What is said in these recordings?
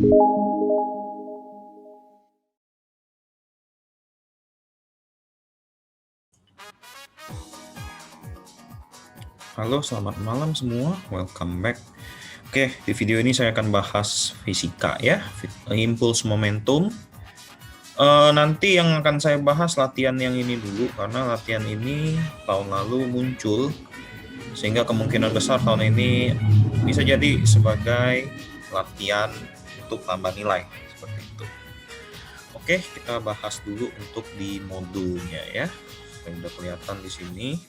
Halo, selamat malam semua. Welcome back. Oke, di video ini saya akan bahas fisika ya, impuls momentum. Nanti yang akan saya bahas latihan yang ini dulu, karena latihan ini tahun lalu muncul, sehingga kemungkinan besar tahun ini bisa jadi sebagai latihan untuk tambah nilai, seperti itu. Oke, kita bahas dulu untuk di modulnya ya. Sudah kelihatan di sini.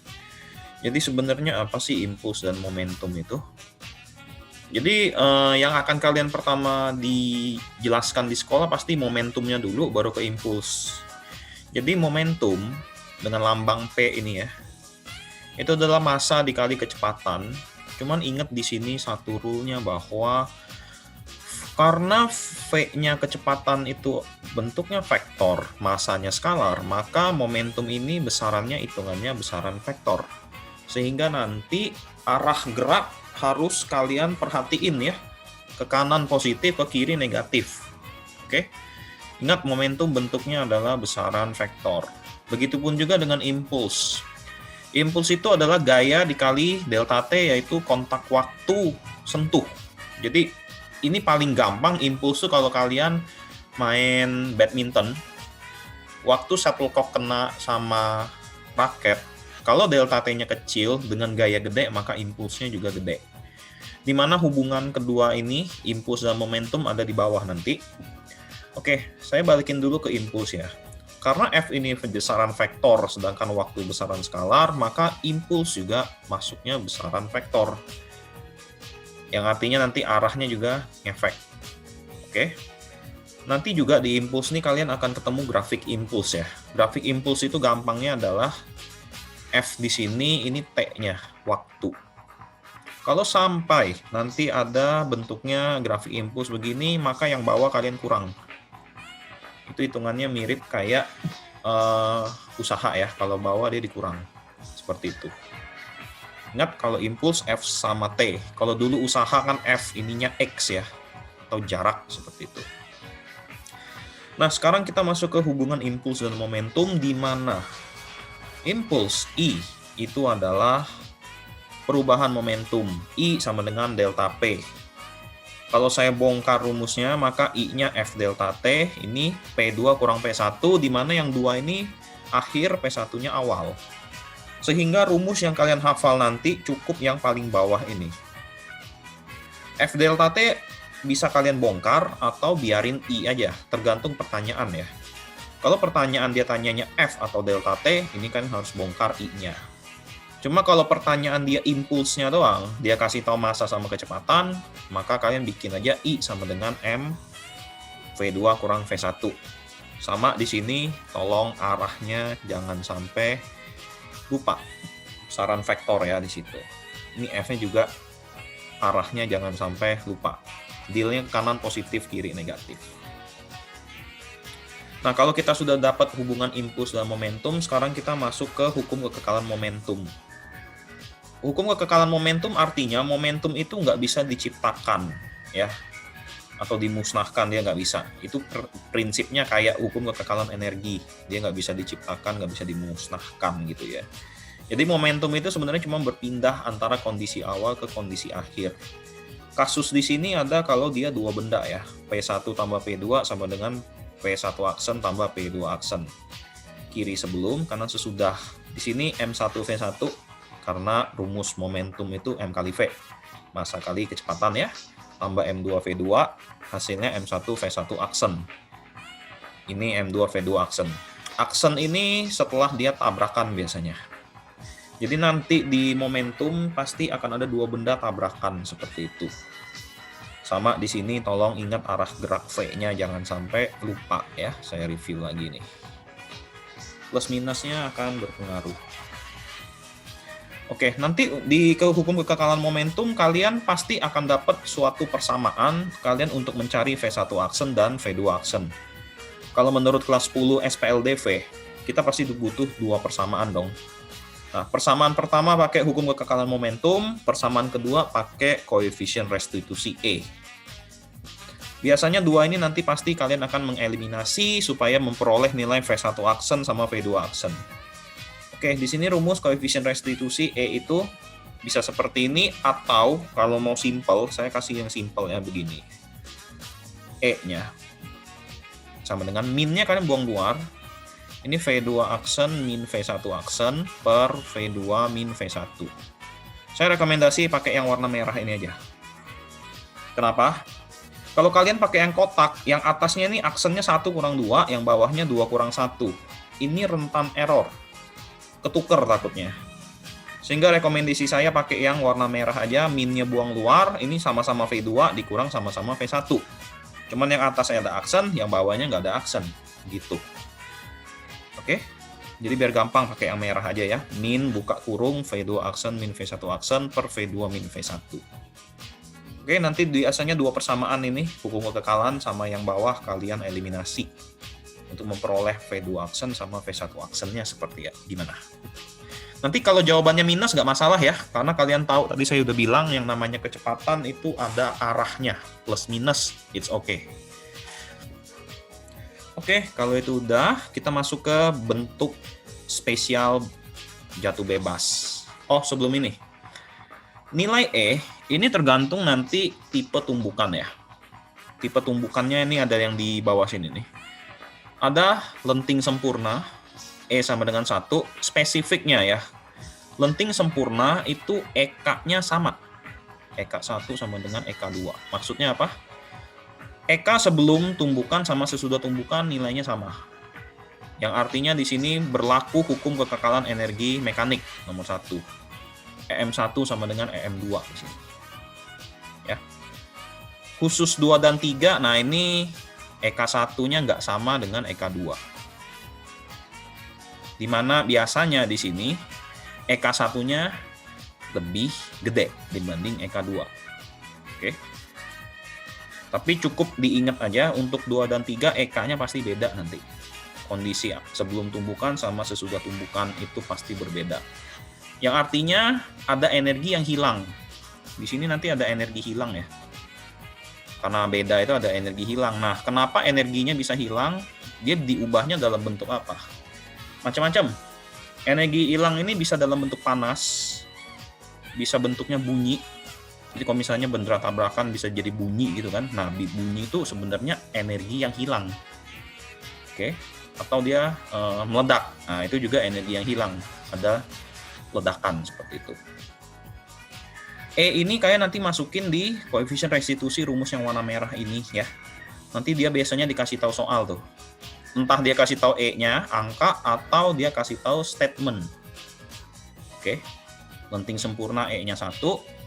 Jadi sebenarnya apa sih impuls dan momentum itu? Jadi yang akan kalian pertama dijelaskan di sekolah pasti momentumnya dulu, baru ke impuls. Jadi momentum dengan lambang P ini ya, itu adalah massa dikali kecepatan. Cuman ingat di sini satu rule-nya bahwa karena V-nya kecepatan itu bentuknya vektor, massanya skalar, maka momentum ini besarannya hitungannya besaran vektor. Sehingga nanti arah gerak harus kalian perhatiin ya. Ke kanan positif, ke kiri negatif. Oke. Ingat momentum bentuknya adalah besaran vektor. Begitupun juga dengan impuls. Impuls itu adalah gaya dikali delta T, yaitu kontak waktu sentuh. Jadi ini paling gampang impuls itu kalau kalian main badminton. Waktu shuttlecock kena sama raket, kalau delta T-nya kecil dengan gaya gede, maka impulsnya juga gede. Dimana hubungan kedua ini, impuls dan momentum ada di bawah nanti. Oke, saya balikin dulu ke impuls ya. Karena F ini besaran vektor, sedangkan waktu besaran skalar, maka impuls juga masuknya besaran vektor. Yang artinya nanti arahnya juga ngefek. Oke. Nanti juga di impuls nih kalian akan ketemu grafik impuls ya. Grafik impuls itu gampangnya adalah F di sini, ini T-nya, waktu. Kalau sampai nanti ada bentuknya grafik impuls begini, maka yang bawah kalian kurang. Itu hitungannya mirip kayak usaha ya, kalau bawah dia dikurang. Seperti itu. Ingat kalau impuls F sama T. Kalau dulu usaha kan F ininya X ya, atau jarak seperti itu. Nah, sekarang kita masuk ke hubungan impuls dan momentum, di mana impuls I itu adalah perubahan momentum. I sama dengan delta P. Kalau saya bongkar rumusnya, maka I-nya F delta T, ini P2 kurang P1, di mana yang 2 ini akhir, P1-nya awal. Sehingga rumus yang kalian hafal nanti cukup yang paling bawah ini. F delta T bisa kalian bongkar atau biarin I aja, tergantung pertanyaan ya. Kalau pertanyaan dia tanyanya F atau delta T, ini kan harus bongkar I-nya. Cuma kalau pertanyaan dia impulsnya doang, dia kasih tahu massa sama kecepatan, maka kalian bikin aja I sama dengan M V2 kurang V1. Sama di sini, tolong arahnya jangan sampai lupa. Besaran vektor ya di situ. Ini F-nya juga arahnya jangan sampai lupa. Deal-nya kanan positif, kiri negatif. Nah, kalau kita sudah dapat hubungan impuls dan momentum, sekarang kita masuk ke hukum kekekalan momentum. Hukum kekekalan momentum artinya momentum itu nggak bisa diciptakan, ya, atau dimusnahkan, dia nggak bisa. Itu prinsipnya kayak hukum kekekalan energi, dia nggak bisa diciptakan, nggak bisa dimusnahkan gitu ya. Jadi momentum itu sebenarnya cuma berpindah antara kondisi awal ke kondisi akhir. Kasus di sini ada kalau dia dua benda ya, P1 tambah P2 sama dengan P1 aksen tambah P2 aksen. Kiri sebelum, kanan sesudah. Di sini M1 V1 karena rumus momentum itu M kali V. Massa kali kecepatan ya. Tambah M2 V2, hasilnya M1 V1 aksen. Ini M2 V2 aksen. Aksen ini setelah dia tabrakan biasanya. Jadi nanti di momentum pasti akan ada dua benda tabrakan seperti itu. Sama di sini tolong ingat arah gerak V-nya, jangan sampai lupa ya. Saya review lagi nih. Plus minusnya akan berpengaruh. Oke, nanti di hukum kekekalan momentum kalian pasti akan dapat suatu persamaan kalian untuk mencari V1 aksen dan V2 aksen. Kalau menurut kelas 10 SPLDV, kita pasti butuh dua persamaan dong. Nah, persamaan pertama pakai hukum kekekalan momentum, persamaan kedua pakai koefisien restitusi E. Biasanya dua ini nanti pasti kalian akan mengeliminasi supaya memperoleh nilai V1 aksen sama V2 aksen. Oke, di sini rumus koefisien restitusi E itu bisa seperti ini, atau kalau mau simple, saya kasih yang simple ya, begini. E-nya sama dengan min-nya kalian buang luar. Ini V2 aksen min V1 aksen per V2 min V1. Saya rekomendasi pakai yang warna merah ini aja. Kenapa? Kalau kalian pakai yang kotak, yang atasnya ini aksennya 1 kurang 2, yang bawahnya 2 kurang 1. Ini rentan error. Ketuker takutnya. Sehingga rekomendasi saya pakai yang warna merah aja, min-nya buang luar, ini sama-sama V2 dikurang sama-sama V1. Cuman yang atasnya ada aksen, yang bawahnya nggak ada aksen. Gitu. Oke? Jadi biar gampang pakai yang merah aja ya. Min buka kurung V2 aksen min V1 aksen per V2 min V1. Oke, nanti biasanya dua persamaan ini, hukum kekekalan sama yang bawah kalian eliminasi. Untuk memperoleh V2 aksen sama V1 aksennya seperti ya, gimana. Nanti kalau jawabannya minus nggak masalah ya, karena kalian tahu tadi saya udah bilang yang namanya kecepatan itu ada arahnya, plus minus, it's okay. Oke, kalau itu udah, kita masuk ke bentuk spesial jatuh bebas. Oh, sebelum ini. Nilai E ini tergantung nanti tipe tumbukan ya. Tipe tumbukannya ini ada yang di bawah sini nih. Ada lenting sempurna, E sama dengan 1, spesifiknya ya. Lenting sempurna itu EK-nya sama. EK 1 sama dengan EK 2. Maksudnya apa? EK sebelum tumbukan sama sesudah tumbukan nilainya sama. Yang artinya di sini berlaku hukum kekekalan energi mekanik nomor 1. EM1 sama dengan EM2 di sini. Ya. Khusus 2 dan 3, nah ini EK1-nya nggak sama dengan EK2. Di mana biasanya di sini EK1-nya lebih gede dibanding EK2. Oke. Tapi cukup diingat aja untuk 2 dan 3 EK-nya pasti beda nanti. Kondisi sebelum tumbukan sama sesudah tumbukan itu pasti berbeda. Yang artinya ada energi yang hilang. Di sini nanti ada energi hilang ya. Karena beda itu ada energi hilang. Nah, kenapa energinya bisa hilang? Dia diubahnya dalam bentuk apa? Macam-macam. Energi hilang ini bisa dalam bentuk panas, bisa bentuknya bunyi. Jadi kalau misalnya bendera tabrakan bisa jadi bunyi gitu kan. Nah, bunyi itu sebenarnya energi yang hilang. Oke. Atau dia meledak. Nah, itu juga energi yang hilang. Ada ledakan seperti itu. E ini kayak nanti masukin di koefisien restitusi rumus yang warna merah ini ya. Nanti dia biasanya dikasih tahu soal tuh. Entah dia kasih tahu E-nya, angka, atau dia kasih tahu statement. Oke. Lenting sempurna E-nya 1,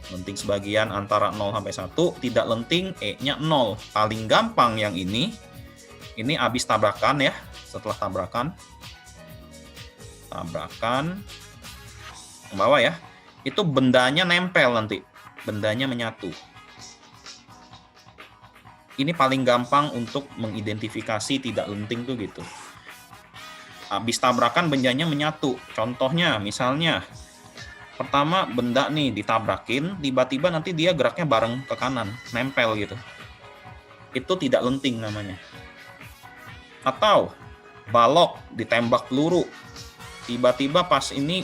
lenting sebagian antara 0 sampai 1, tidak lenting E-nya 0. Paling gampang yang ini habis tabrakan ya, setelah tabrakan ke bawah ya, itu bendanya nempel nanti, bendanya menyatu. Ini paling gampang untuk mengidentifikasi tidak lenting tuh gitu. Habis tabrakan bendanya menyatu. Contohnya misalnya pertama benda nih ditabrakin, tiba-tiba nanti dia geraknya bareng ke kanan, nempel gitu. Itu tidak lenting namanya. Atau balok ditembak peluru, tiba-tiba pas ini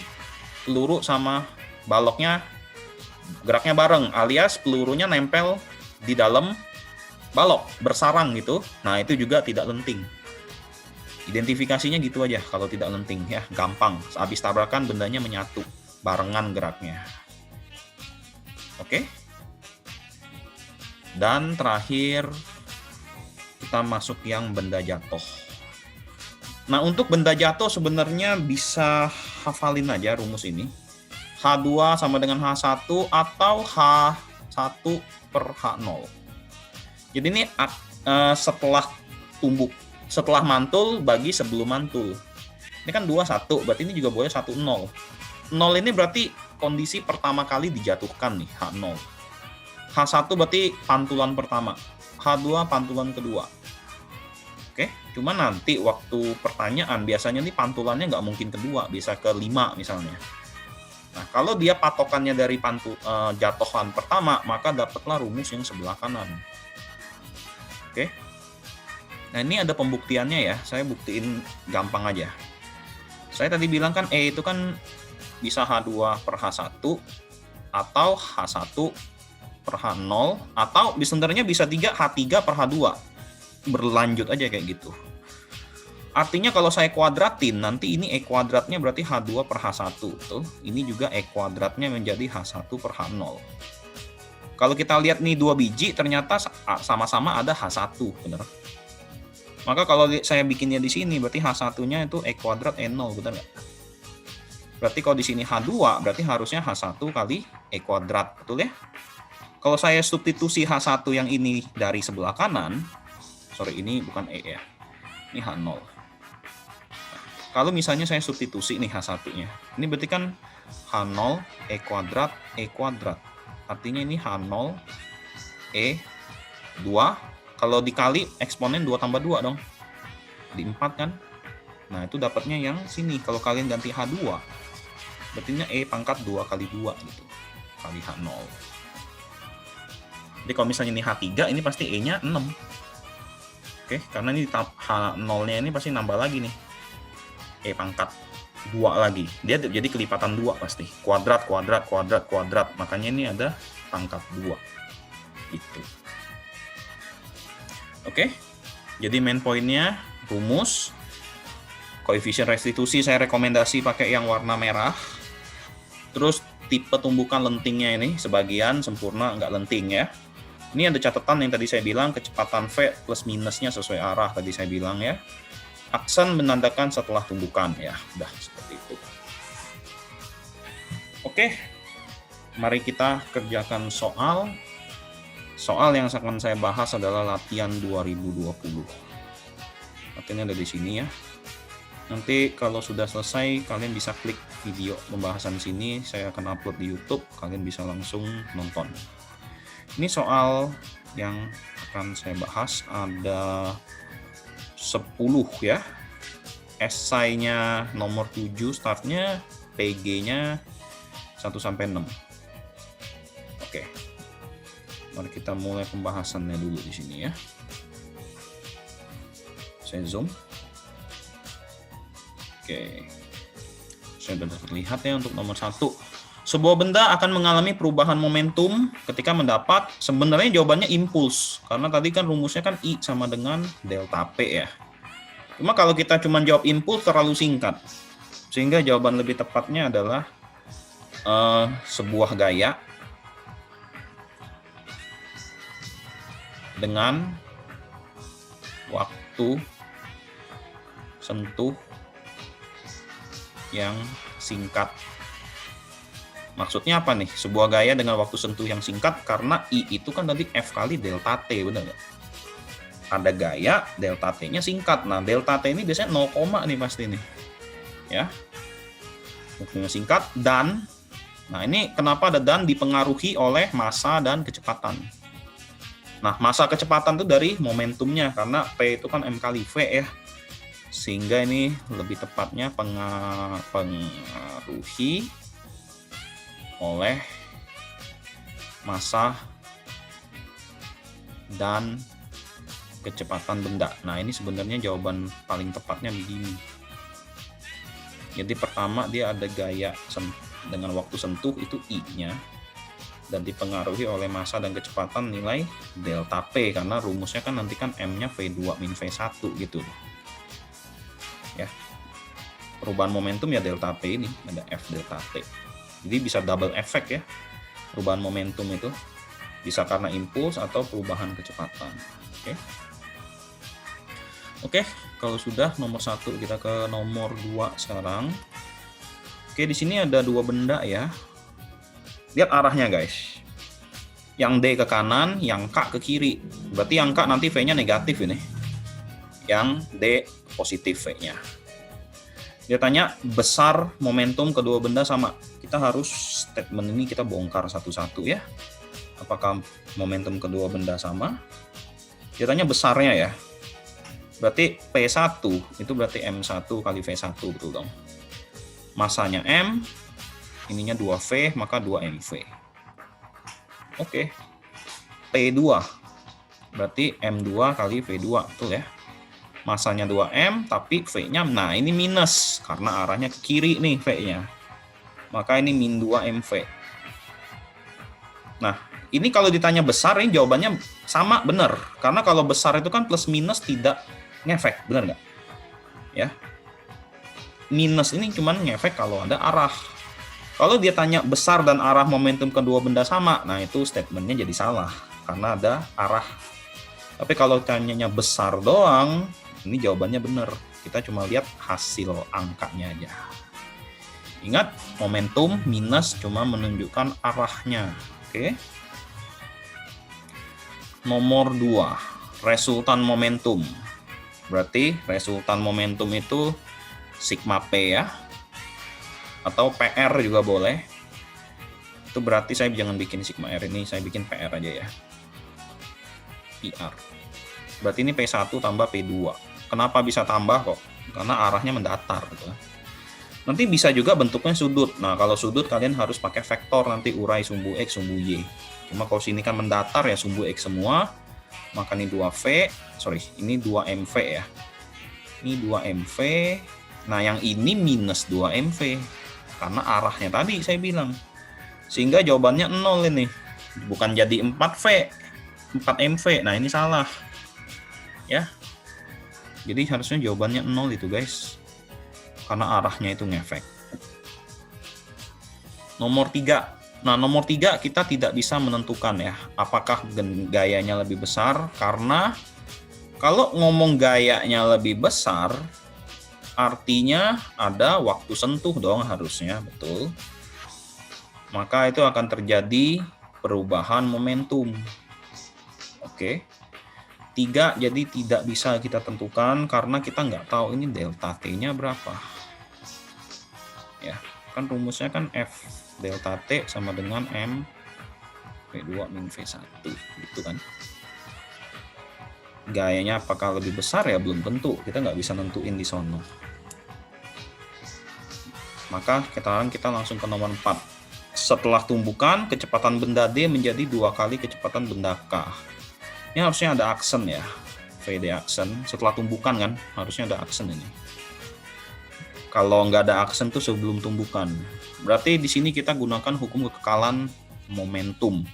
peluru sama baloknya geraknya bareng, alias pelurunya nempel di dalam balok, bersarang gitu. Nah, itu juga tidak lenting. Identifikasinya gitu aja kalau tidak lenting ya, gampang. Habis tabrakan bendanya menyatu, barengan geraknya. Oke. Dan terakhir kita masuk yang benda jatuh. Nah, untuk benda jatuh sebenarnya bisa hafalin aja rumus ini. H2 sama dengan H1 atau H1 per H0. Jadi ini setelah mantul bagi sebelum mantul. Ini kan 2 1, berarti ini juga boleh 1 0. 0 ini berarti kondisi pertama kali dijatuhkan nih, H0. H1 berarti pantulan pertama. H2 pantulan kedua. Oke, cuma nanti waktu pertanyaan biasanya nih pantulannya nggak mungkin kedua, bisa ke 5 misalnya. Nah, kalau dia patokannya dari jatuhan pertama, maka dapatlah rumus yang sebelah kanan. Oke. Nah, ini ada pembuktiannya ya. Saya buktiin gampang aja. Saya tadi bilang kan E itu kan bisa H2 per H1 atau H1 per H0 atau sebenarnya bisa 3 H3 per H2. Berlanjut aja kayak gitu. Artinya kalau saya kuadratin, nanti ini E kuadratnya berarti H2 per H1. Tuh, ini juga E kuadratnya menjadi H1 per H0. Kalau kita lihat nih 2 biji, ternyata sama-sama ada H1, bener? Maka kalau saya bikinnya di sini, berarti H1-nya itu E kuadrat E0, bener nggak? Berarti kalau di sini H2, berarti harusnya H1 kali E kuadrat, betul ya? Kalau saya substitusi H1 yang ini dari sebelah kanan, sorry ini bukan E ya, ini H0. Kalau misalnya saya substitusi nih H1-nya, ini berarti kan H0 E kuadrat E kuadrat. Artinya ini H0 E 2. Kalau dikali eksponen 2 tambah 2 dong. Di 4 kan. Nah itu dapatnya yang sini. Kalau kalian ganti H2, berarti E pangkat 2 kali 2 gitu. Kali H0. Jadi kalau misalnya ini H3, ini pasti E-nya 6. Oke, karena ini H0-nya ini pasti nambah lagi nih. E pangkat 2 lagi. Dia jadi kelipatan 2 pasti. Kuadrat, kuadrat, kuadrat, kuadrat. Makanya ini ada pangkat 2. Gitu. Oke. Jadi main poinnya rumus. Koefisien restitusi saya rekomendasi pakai yang warna merah. Terus tipe tumbukan lentingnya ini sebagian sempurna, nggak lenting ya. Ini ada catatan yang tadi saya bilang, kecepatan V plus minusnya sesuai arah tadi saya bilang ya. Aksen menandakan setelah tumbukan ya. Udah seperti itu. Oke. Mari kita kerjakan soal. Soal yang akan saya bahas adalah latihan 2020. Latihannya ada di sini ya. Nanti kalau sudah selesai, kalian bisa klik video pembahasan sini. Saya akan upload di YouTube. Kalian bisa langsung nonton. Ini soal yang akan saya bahas ada 10 ya. Esainya nomor 7 startnya, PG-nya 1-6. Oke. Mari kita mulai pembahasannya dulu di sini ya. Saya zoom. Oke. Saya sudah terlihat ya untuk nomor 1. Sebuah benda akan mengalami perubahan momentum ketika mendapat, sebenarnya jawabannya impuls. Karena tadi kan rumusnya kan I sama dengan delta P ya. Cuma kalau kita cuma jawab impuls terlalu singkat. Sehingga jawaban lebih tepatnya adalah sebuah gaya dengan waktu sentuh yang singkat. Maksudnya apa nih? Sebuah gaya dengan waktu sentuh yang singkat karena I itu kan tadi F kali delta T, benar nggak? Ada gaya, delta T-nya singkat. Nah, delta T ini biasanya 0, nih pasti nih. Ya. Waktunya singkat dan nah ini kenapa ada dan dipengaruhi oleh massa dan kecepatan. Nah, massa kecepatan itu dari momentumnya, karena P itu kan M kali V ya. Sehingga ini lebih tepatnya pengaruhi oleh massa dan kecepatan benda. Nah, ini sebenarnya jawaban paling tepatnya begini. Jadi pertama dia ada gaya dengan waktu sentuh itu I-nya. Dan dipengaruhi oleh massa dan kecepatan nilai delta P, karena rumusnya kan nanti kan M-nya V2 min V1 gitu. Ya. Perubahan momentum ya delta P ini, ada F delta P. Jadi bisa double efek ya. Perubahan momentum itu bisa karena impuls atau perubahan kecepatan. Oke. Oke, kalau sudah nomor 1 kita ke nomor 2 sekarang. Oke, di sini ada 2 benda ya. Lihat arahnya guys. Yang D ke kanan, yang K ke kiri. Berarti yang K nanti V-nya negatif ini. Yang D positif V-nya. Dia tanya besar momentum kedua benda sama. Kita harus statement ini kita bongkar satu-satu ya. Apakah momentum kedua benda sama? Dia tanya besarnya ya. Berarti P1 itu berarti M1 kali V1, betul dong. Masanya M, ininya 2V, maka 2MV. Oke. P2. Berarti M2 kali V2, betul ya. Masanya 2M, tapi V-nya, nah ini minus, karena arahnya ke kiri nih V-nya. Maka ini min 2 MV. Nah, ini kalau ditanya besar, ini jawabannya sama, benar. Karena kalau besar itu kan plus minus tidak ngefek, benar nggak? Ya. Minus ini cuman ngefek kalau ada arah. Kalau dia tanya besar dan arah momentum kedua benda sama, nah itu statementnya jadi salah, karena ada arah. Tapi kalau tanyanya besar doang, ini jawabannya benar. Kita cuma lihat hasil angkanya aja. Ingat, momentum minus cuma menunjukkan arahnya. Oke. Nomor 2, resultan momentum. Berarti resultan momentum itu sigma P ya. Atau PR juga boleh. Itu berarti saya jangan bikin sigma R ini, saya bikin PR aja ya. PR. Berarti ini P1 tambah P2. Kenapa bisa tambah kok? Karena arahnya mendatar gitu. Nanti bisa juga bentuknya sudut. Nah, kalau sudut kalian harus pakai vektor, nanti urai sumbu X, sumbu Y. Cuma kalau sini kan mendatar ya, sumbu X semua. Maka ini 2V, ini 2MV ya. Ini 2MV. Nah, yang ini minus 2MV. Karena arahnya tadi saya bilang. Sehingga jawabannya 0 ini. Bukan jadi 4V, 4MV. Nah, ini salah. Ya. Jadi harusnya jawabannya 0 itu, guys. Karena arahnya itu ngefek. Nomor 3. Nah, nomor 3 kita tidak bisa menentukan ya, apakah gayanya lebih besar, karena kalau ngomong gayanya lebih besar, artinya ada waktu sentuh dong harusnya, betul. Maka itu akan terjadi perubahan momentum. Oke. 3 jadi tidak bisa kita tentukan karena kita nggak tahu ini delta T-nya berapa. Ya, kan rumusnya kan F delta T sama dengan M V2 min V1 gitu kan. Gayanya apakah lebih besar ya belum tentu, kita nggak bisa nentuin di sono. Maka kita langsung ke nomor 4. Setelah tumbukan, kecepatan benda D menjadi 2 kali kecepatan benda K. Ini harusnya ada aksen ya, VD aksen. Setelah tumbukan kan, harusnya ada aksen ini. Kalau nggak ada aksen tuh sebelum tumbukan. Berarti di sini kita gunakan hukum kekekalan momentum.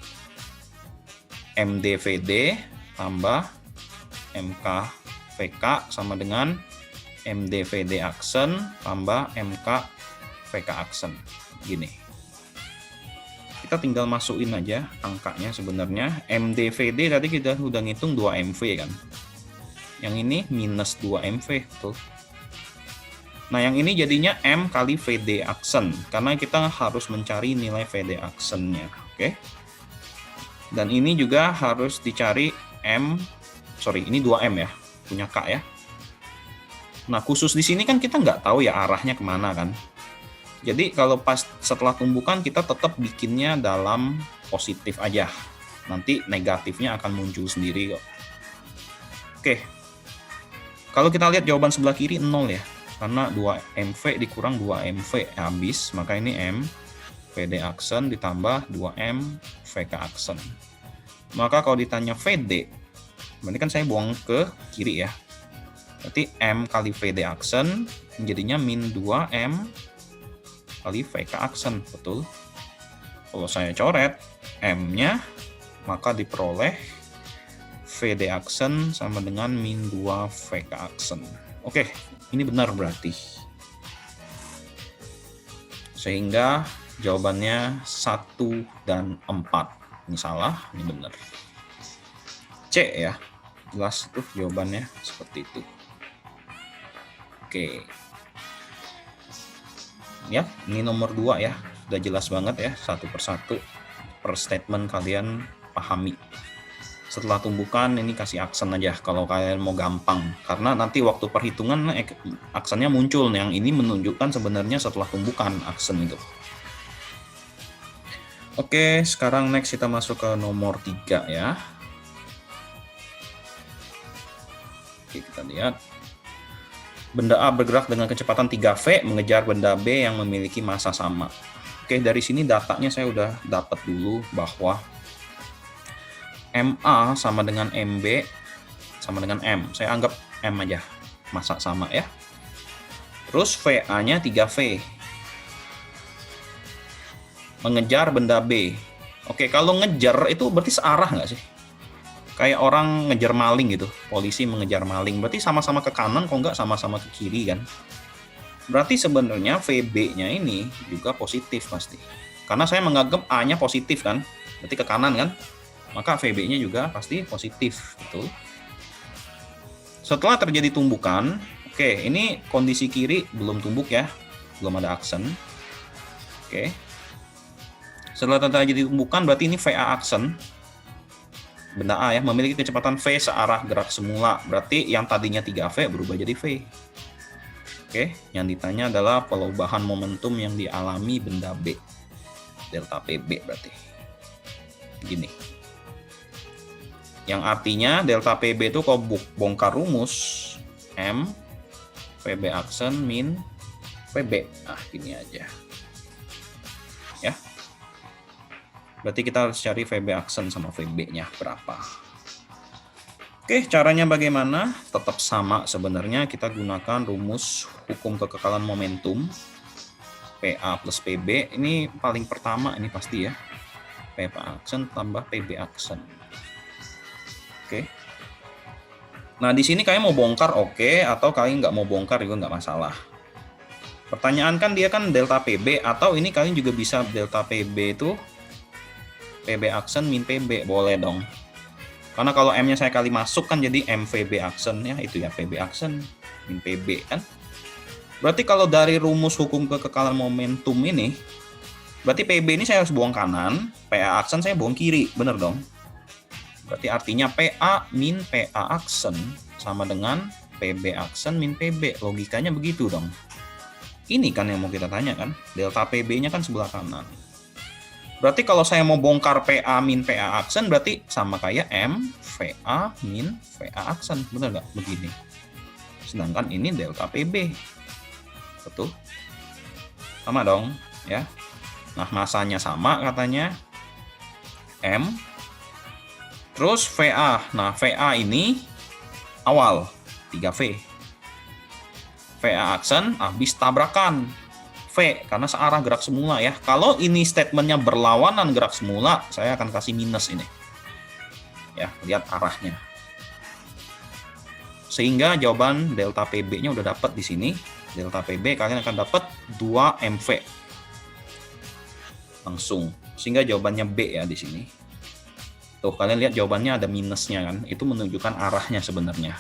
MdVD tambah MK VK sama dengan MdVD aksen tambah MK VK aksen. Gini. Kita tinggal masukin aja angkanya sebenarnya. MdVD tadi kita udah ngitung 2MV kan. Yang ini minus 2MV tuh. Nah, yang ini jadinya M kali VD aksen karena kita harus mencari nilai VD aksennya, oke? Dan ini juga harus dicari ini 2M ya, punya K ya. Nah, khusus di sini kan kita nggak tahu ya arahnya kemana kan. Jadi kalau pas setelah tumbukan kita tetap bikinnya dalam positif aja. Nanti negatifnya akan muncul sendiri kok. Oke. Kalau kita lihat jawaban sebelah kiri 0 ya. Karena 2MV dikurang 2MV habis, maka ini M VD aksen ditambah 2M VK aksen. Maka kalau ditanya VD, berarti kan saya buang ke kiri ya. Berarti M kali VD aksen menjadinya min 2M kali VK aksen, betul. Kalau saya coret M-nya, maka diperoleh VD aksen sama dengan min 2 VK aksen. Oke, ini benar berarti. Sehingga jawabannya 1 dan 4. Ini salah, ini benar. C ya, jelas tuh jawabannya seperti itu. Oke. Ya, ini nomor 2 ya, sudah jelas banget ya, satu persatu per statement kalian pahami. Setelah tumbukan ini kasih aksen aja kalau kalian mau gampang, karena nanti waktu perhitungan aksennya muncul. Yang ini menunjukkan sebenarnya setelah tumbukan aksen itu. Oke, sekarang next kita masuk ke nomor 3 ya. Oke, kita lihat. Benda A bergerak dengan kecepatan 3V mengejar benda B yang memiliki massa sama. Oke, dari sini datanya saya udah dapat dulu bahwa MA sama dengan MB sama dengan M. Saya anggap M aja, masa sama ya. Terus VA-nya 3V. Mengejar benda B. Oke, kalau ngejar itu berarti searah nggak sih? Kayak orang ngejar maling gitu, polisi mengejar maling. Berarti sama-sama ke kanan, kok nggak sama-sama ke kiri kan? Berarti sebenarnya VB-nya ini juga positif pasti. Karena saya menganggap A-nya positif kan, berarti ke kanan kan? Maka VB-nya juga pasti positif gitu. Setelah terjadi tumbukan, oke, ini kondisi kiri belum tumbuk ya, belum ada aksen. Oke. Setelah terjadi tumbukan berarti ini VA aksen. Benda A ya, memiliki kecepatan V searah gerak semula. Berarti yang tadinya 3V berubah jadi V. Oke, yang ditanya adalah perubahan momentum yang dialami benda B. Delta PB berarti. Gini. Yang artinya delta PB itu kalau bongkar rumus M PB aksen min PB. Nah, gini aja. Ya. Berarti kita harus cari VB aksen sama VB-nya berapa. Oke, caranya bagaimana? Tetap sama sebenarnya, kita gunakan rumus hukum kekekalan momentum. PA plus PB, ini paling pertama ini pasti ya. PA aksen tambah PB aksen. Oke. Nah, di sini kalian mau bongkar oke, atau kalian nggak mau bongkar juga nggak masalah. Pertanyaan kan dia kan delta PB, atau ini kalian juga bisa delta PB itu PB aksen min PB, boleh dong. Karena kalau M-nya saya kali masuk kan jadi MVB aksen ya, itu ya PB aksen min PB kan. Berarti kalau dari rumus hukum kekekalan momentum ini, berarti PB ini saya harus buang kanan, PA aksen saya buang kiri, bener dong. Berarti artinya PA min PA aksen sama dengan PB aksen min PB, logikanya begitu dong. Ini kan yang mau kita tanya kan, delta PB-nya kan sebelah kanan. Berarti kalau saya mau bongkar PA min PA aksen berarti sama kayak M VA min VA aksen, bener nggak begini? Sedangkan ini delta PB, betul? Sama dong, ya. Nah, masanya sama katanya M. Terus VA, nah VA ini awal 3V. VA aksen habis tabrakan. V, karena searah gerak semula ya. Kalau ini statementnya berlawanan gerak semula, saya akan kasih minus ini. Ya, lihat arahnya. Sehingga jawaban delta PB-nya udah dapat di sini. Delta PB kalian akan dapat 2 MV. Langsung. Sehingga jawabannya B ya di sini. Tuh, kalian lihat jawabannya ada minusnya kan. Itu menunjukkan arahnya sebenarnya.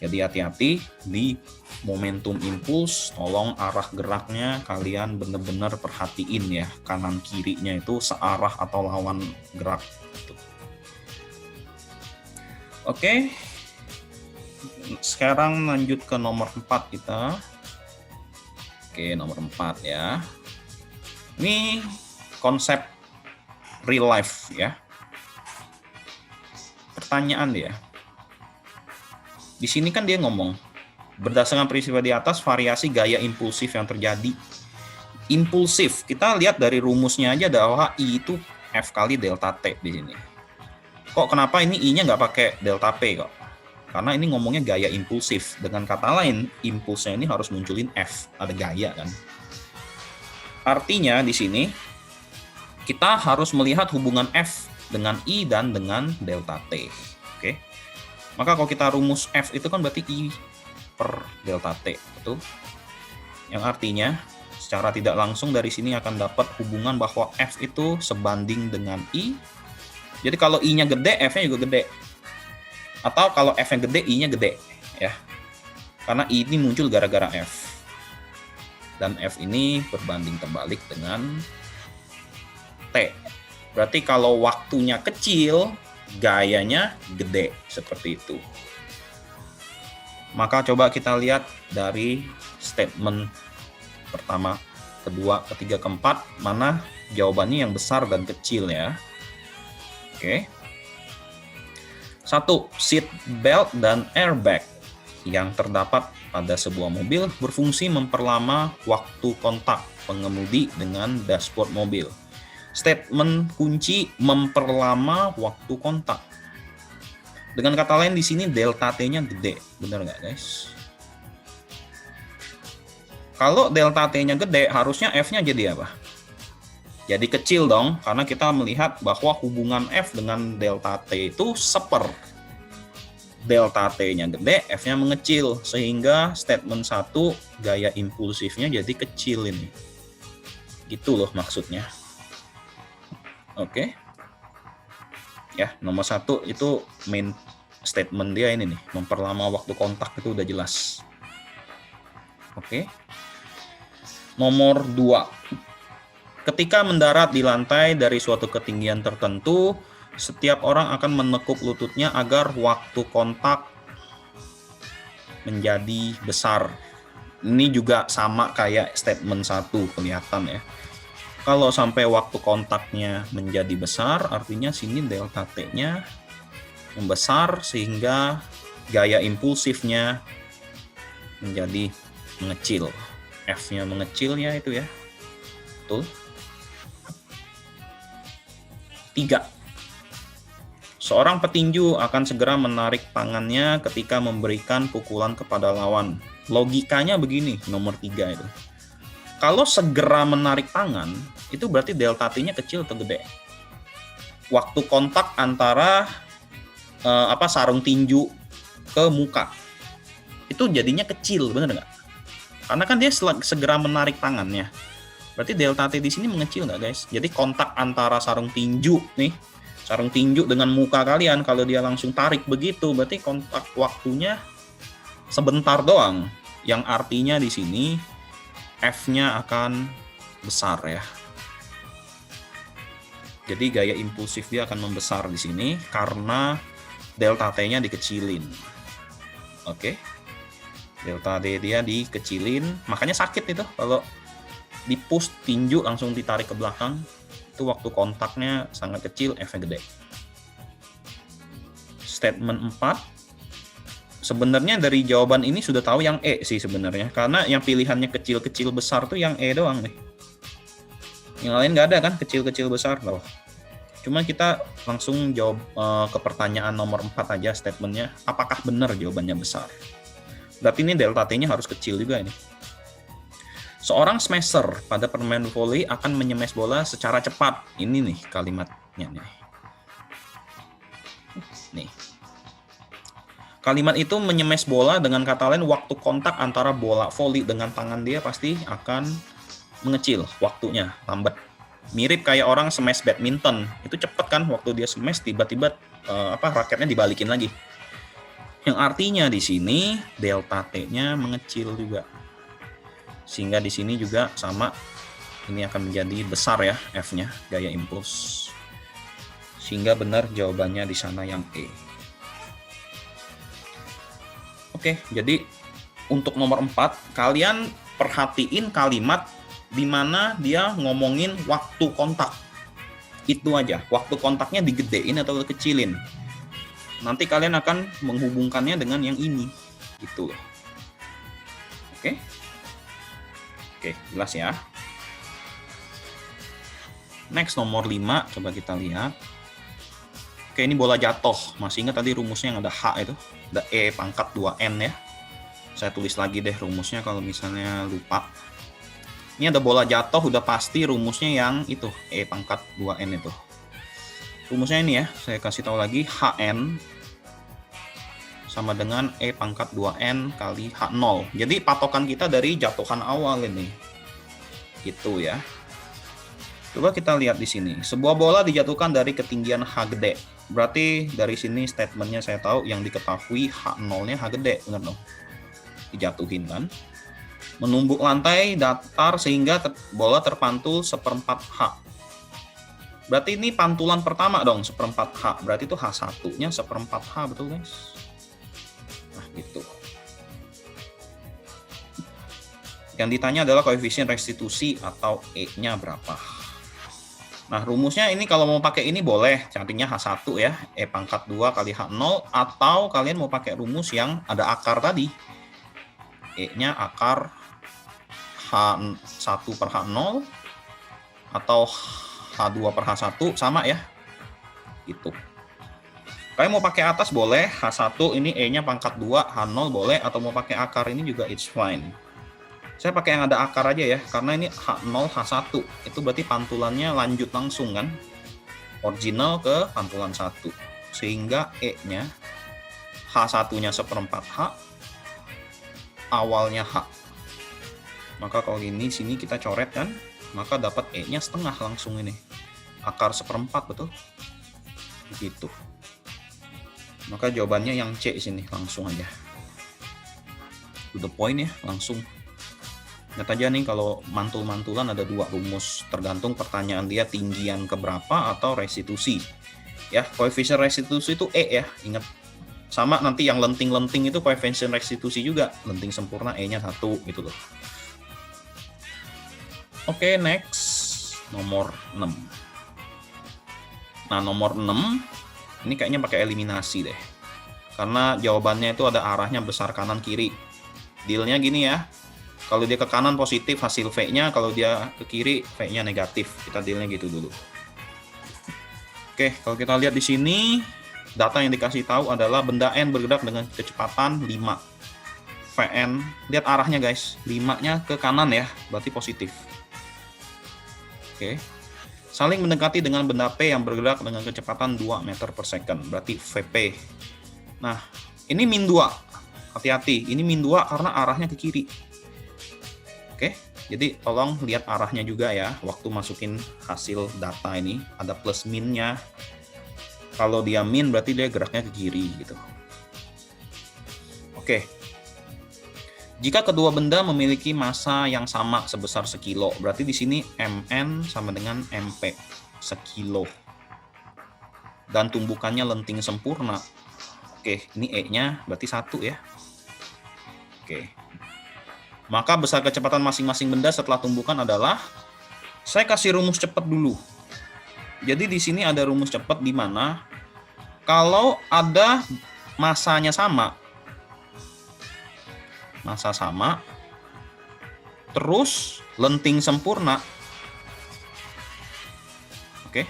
Jadi hati-hati di momentum impuls, tolong arah geraknya kalian benar-benar perhatiin ya, kanan kirinya itu searah atau lawan gerak. Oke, sekarang lanjut ke nomor 4 kita. Oke, nomor 4 ya. Ini konsep real life ya. Pertanyaan dia. Di sini kan dia ngomong, berdasarkan peristiwa di atas, variasi gaya impulsif yang terjadi. Impulsif, kita lihat dari rumusnya aja bahwa I itu F kali delta T di sini. Kok kenapa ini I-nya nggak pakai delta P kok? Karena ini ngomongnya gaya impulsif. Dengan kata lain, impulsnya ini harus munculin F, ada gaya kan. Artinya di sini, kita harus melihat hubungan F dengan I dan dengan delta T. Oke. Maka kalau kita rumus F itu kan berarti I per delta T, betul? Yang artinya secara tidak langsung dari sini akan dapat hubungan bahwa F itu sebanding dengan I. Jadi kalau I-nya gede, F-nya juga gede. Atau kalau F-nya gede, I-nya gede, ya. Karena I ini muncul gara-gara F. Dan F ini berbanding terbalik dengan T. Berarti kalau waktunya kecil, gayanya gede, seperti itu. Maka coba kita lihat dari statement pertama, kedua, ketiga, keempat, mana jawabannya yang besar dan kecil ya. Oke. 1. Seat belt dan airbag yang terdapat pada sebuah mobil berfungsi memperlama waktu kontak pengemudi dengan dashboard mobil. Statement kunci memperlama waktu kontak. Dengan kata lain di sini delta T-nya gede, bener nggak guys? Kalau delta T-nya gede, harusnya F-nya jadi apa? Jadi kecil dong, karena kita melihat bahwa hubungan F dengan delta T itu seper. Delta T-nya gede, F-nya mengecil, sehingga statement 1 gaya impulsifnya jadi kecil ini. Gitu loh maksudnya. Oke. Ya, nomor 1 itu main statement dia ini nih, memperlama waktu kontak itu udah jelas. Oke. Nomor 2. Ketika mendarat di lantai dari suatu ketinggian tertentu, setiap orang akan menekuk lututnya agar waktu kontak menjadi besar. Ini juga sama kayak statement 1 kelihatan ya. Kalau sampai waktu kontaknya menjadi besar, artinya sini delta T-nya membesar sehingga gaya impulsifnya menjadi mengecil. F-nya mengecil ya itu ya. Betul. 3. Seorang petinju akan segera menarik tangannya ketika memberikan pukulan kepada lawan. Logikanya begini, nomor 3 itu. Kalau segera menarik tangan, itu berarti delta T-nya kecil atau gede? Waktu kontak antara sarung tinju ke muka, itu jadinya kecil, bener nggak? Karena kan dia segera menarik tangannya. Berarti delta T di sini mengecil nggak guys? Jadi kontak antara sarung tinju nih, sarung tinju dengan muka kalian, kalau dia langsung tarik begitu, berarti kontak waktunya sebentar doang. Yang artinya di sini F-nya akan besar ya. Jadi gaya impulsif dia akan membesar di sini karena delta T-nya dikecilin. Oke. Delta T dia dikecilin, makanya sakit itu kalau di-push tinju langsung ditarik ke belakang. Itu waktu kontaknya sangat kecil, F-nya gede. Statement 4. Sebenarnya dari jawaban ini sudah tahu yang E sih sebenarnya, karena yang pilihannya kecil-kecil besar tuh yang E doang nih. Yang lain nggak ada kan, kecil-kecil besar loh. Cuma kita langsung jawab ke pertanyaan nomor 4 aja statementnya, apakah benar jawabannya besar. Berarti ini delta T-nya harus kecil juga ini. Seorang smasher pada permainan volley akan menyemes bola secara cepat. Ini nih kalimatnya nih. Nih. Kalimat itu menyemes bola, dengan kata lain waktu kontak antara bola volley dengan tangan dia pasti akan mengecil, waktunya lambat. Mirip kayak orang smash badminton, itu cepet kan waktu dia smash tiba-tiba raketnya dibalikin lagi. Yang artinya di sini delta T-nya mengecil juga. Sehingga di sini juga sama, ini akan menjadi besar ya F-nya, gaya impuls. Sehingga benar jawabannya di sana yang E. Oke, jadi untuk nomor 4, kalian perhatiin kalimat di mana dia ngomongin waktu kontak. Itu aja, waktu kontaknya digedein atau dikecilin. Nanti kalian akan menghubungkannya dengan yang ini, gitu loh. Oke? Oke, jelas ya. Next, nomor 5, coba kita lihat. Oke, ini bola jatuh. Masih ingat tadi rumusnya yang ada H itu? Ada E pangkat 2N ya. Saya tulis lagi deh rumusnya kalau misalnya lupa. Ini ada bola jatuh, udah pasti rumusnya yang itu, E pangkat 2N itu. Rumusnya ini ya, saya kasih tahu lagi, HN sama dengan E pangkat 2N kali H0. Jadi patokan kita dari jatuhan awal ini. Gitu ya. Coba kita lihat di sini. Sebuah bola dijatuhkan dari ketinggian H gede. Berarti dari sini statementnya saya tahu yang diketahui H0-nya H gede, benar dong? Dijatuhin kan? Menumbuk lantai datar sehingga bola terpantul 1/4 H. Berarti ini pantulan pertama dong, 1/4 H. Berarti itu H1-nya 1/4 H, betul guys? Nah gitu. Yang ditanya adalah koefisien restitusi atau E-nya berapa. Nah, rumusnya ini kalau mau pakai ini boleh, carinya H1 ya, E pangkat 2 kali H0, atau kalian mau pakai rumus yang ada akar tadi. E-nya akar H1 per H0, atau H2 per H1 sama ya. Gitu. Kalian mau pakai atas boleh, H1 ini E-nya pangkat 2, H0 boleh, atau mau pakai akar ini juga it's fine. Saya pakai yang ada akar aja ya, karena ini H0, H1. Itu berarti pantulannya lanjut langsung kan. Original ke pantulan 1. Sehingga E-nya, H1-nya seperempat H, awalnya H. Maka kalau ini, sini kita coret kan, maka dapat E-nya setengah langsung ini. Akar seperempat, betul? Begitu. Maka jawabannya yang C sini, langsung aja. To the point ya, langsung. Ingat aja nih kalau mantul-mantulan ada 2 rumus, tergantung pertanyaan dia tinggian keberapa atau restitusi. Ya, koefisien restitusi itu E ya, ingat. Sama nanti yang lenting-lenting itu koefisien restitusi juga, lenting sempurna E-nya 1 gitu loh. Oke, next nomor 6. Nah, nomor 6 ini kayaknya pakai eliminasi deh. Karena jawabannya itu ada arahnya besar kanan kiri. Dealnya gini ya. Kalau dia ke kanan positif hasil V-nya, kalau dia ke kiri V-nya negatif. Kita dealnya gitu dulu. Oke, kalau kita lihat di sini, data yang dikasih tahu adalah benda N bergerak dengan kecepatan 5. Vn, lihat arahnya guys, 5-nya ke kanan ya, berarti positif. Oke. Saling mendekati dengan benda P yang bergerak dengan kecepatan 2 meter per second, berarti Vp. Nah, ini min 2. Hati-hati, ini min 2 karena arahnya ke kiri. Oke, jadi tolong lihat arahnya juga ya, waktu masukin hasil data ini, ada plus minnya. Kalau dia min berarti dia geraknya ke kiri gitu. Oke. Jika kedua benda memiliki massa yang sama sebesar sekilo, berarti di sini Mn sama dengan Mp, sekilo. Dan tumbukannya lenting sempurna. Oke, ini E-nya berarti 1 ya. Oke. Maka besar kecepatan masing-masing benda setelah tumbukan adalah, saya kasih rumus cepat dulu. Jadi di sini ada rumus cepat di mana kalau ada massanya sama, massa sama, terus lenting sempurna, oke,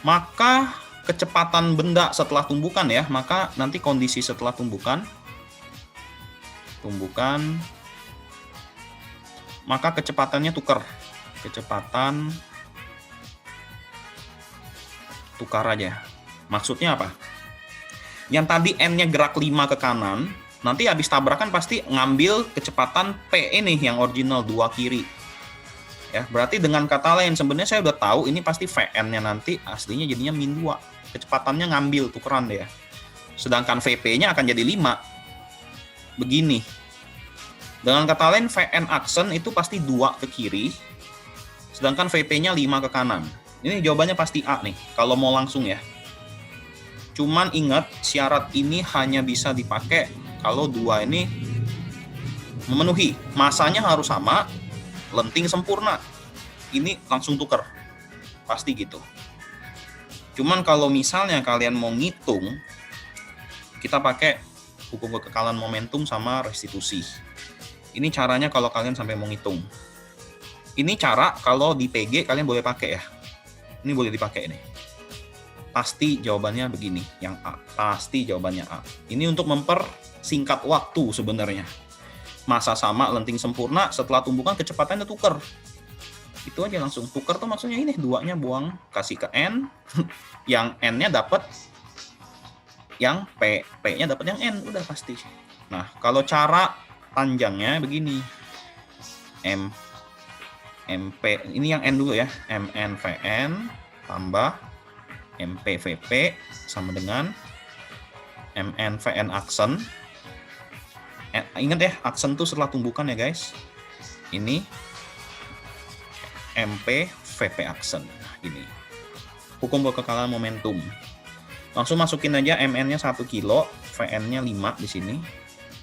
maka kecepatan benda setelah tumbukan ya, maka nanti kondisi setelah tumbukan, maka kecepatannya tukar, kecepatan tukar aja. Maksudnya apa? Yang tadi N-nya gerak 5 ke kanan, nanti habis tabrakan pasti ngambil kecepatan P ini yang original 2 kiri. Ya, berarti dengan kata lain sebenarnya saya udah tahu ini pasti Vn-nya nanti aslinya jadinya min 2. Kecepatannya ngambil tukeran deh ya. Sedangkan Vp-nya akan jadi 5. Begini. Dengan kata lain Vn aksen itu pasti 2 ke kiri. Sedangkan Vp-nya 5 ke kanan. Ini jawabannya pasti A nih, kalau mau langsung ya. Cuman ingat, syarat ini hanya bisa dipakai kalau 2 ini memenuhi. Masanya harus sama, lenting sempurna. Ini langsung tuker. Pasti gitu. Cuman kalau misalnya kalian mau ngitung, kita pakai hukum kekekalan momentum sama restitusi. Ini caranya kalau kalian sampai mau ngitung. Ini cara kalau di PG kalian boleh pakai ya. Ini boleh dipakai nih. Pasti jawabannya begini, yang A. Pasti jawabannya A. Ini untuk mempersingkat waktu sebenarnya. Massa sama, lenting sempurna, setelah tumbukan kecepatannya tuker. Itu aja langsung. Tuker tuh maksudnya ini, 2-nya buang, kasih ke N, yang N-nya dapat yang P, P-nya dapat yang N, udah pasti. Nah, kalau cara panjangnya begini. MP, ini yang N dulu ya, Mn Vn tambah Mp Vp sama dengan Mn Vn aksen. Ingat ya, aksen tuh setelah tumbukan ya guys. Ini Mp Vp aksen. Nah, ini hukum kekekalan momentum. Langsung masukin aja Mn-nya 1 kilo, Vn-nya 5 di sini.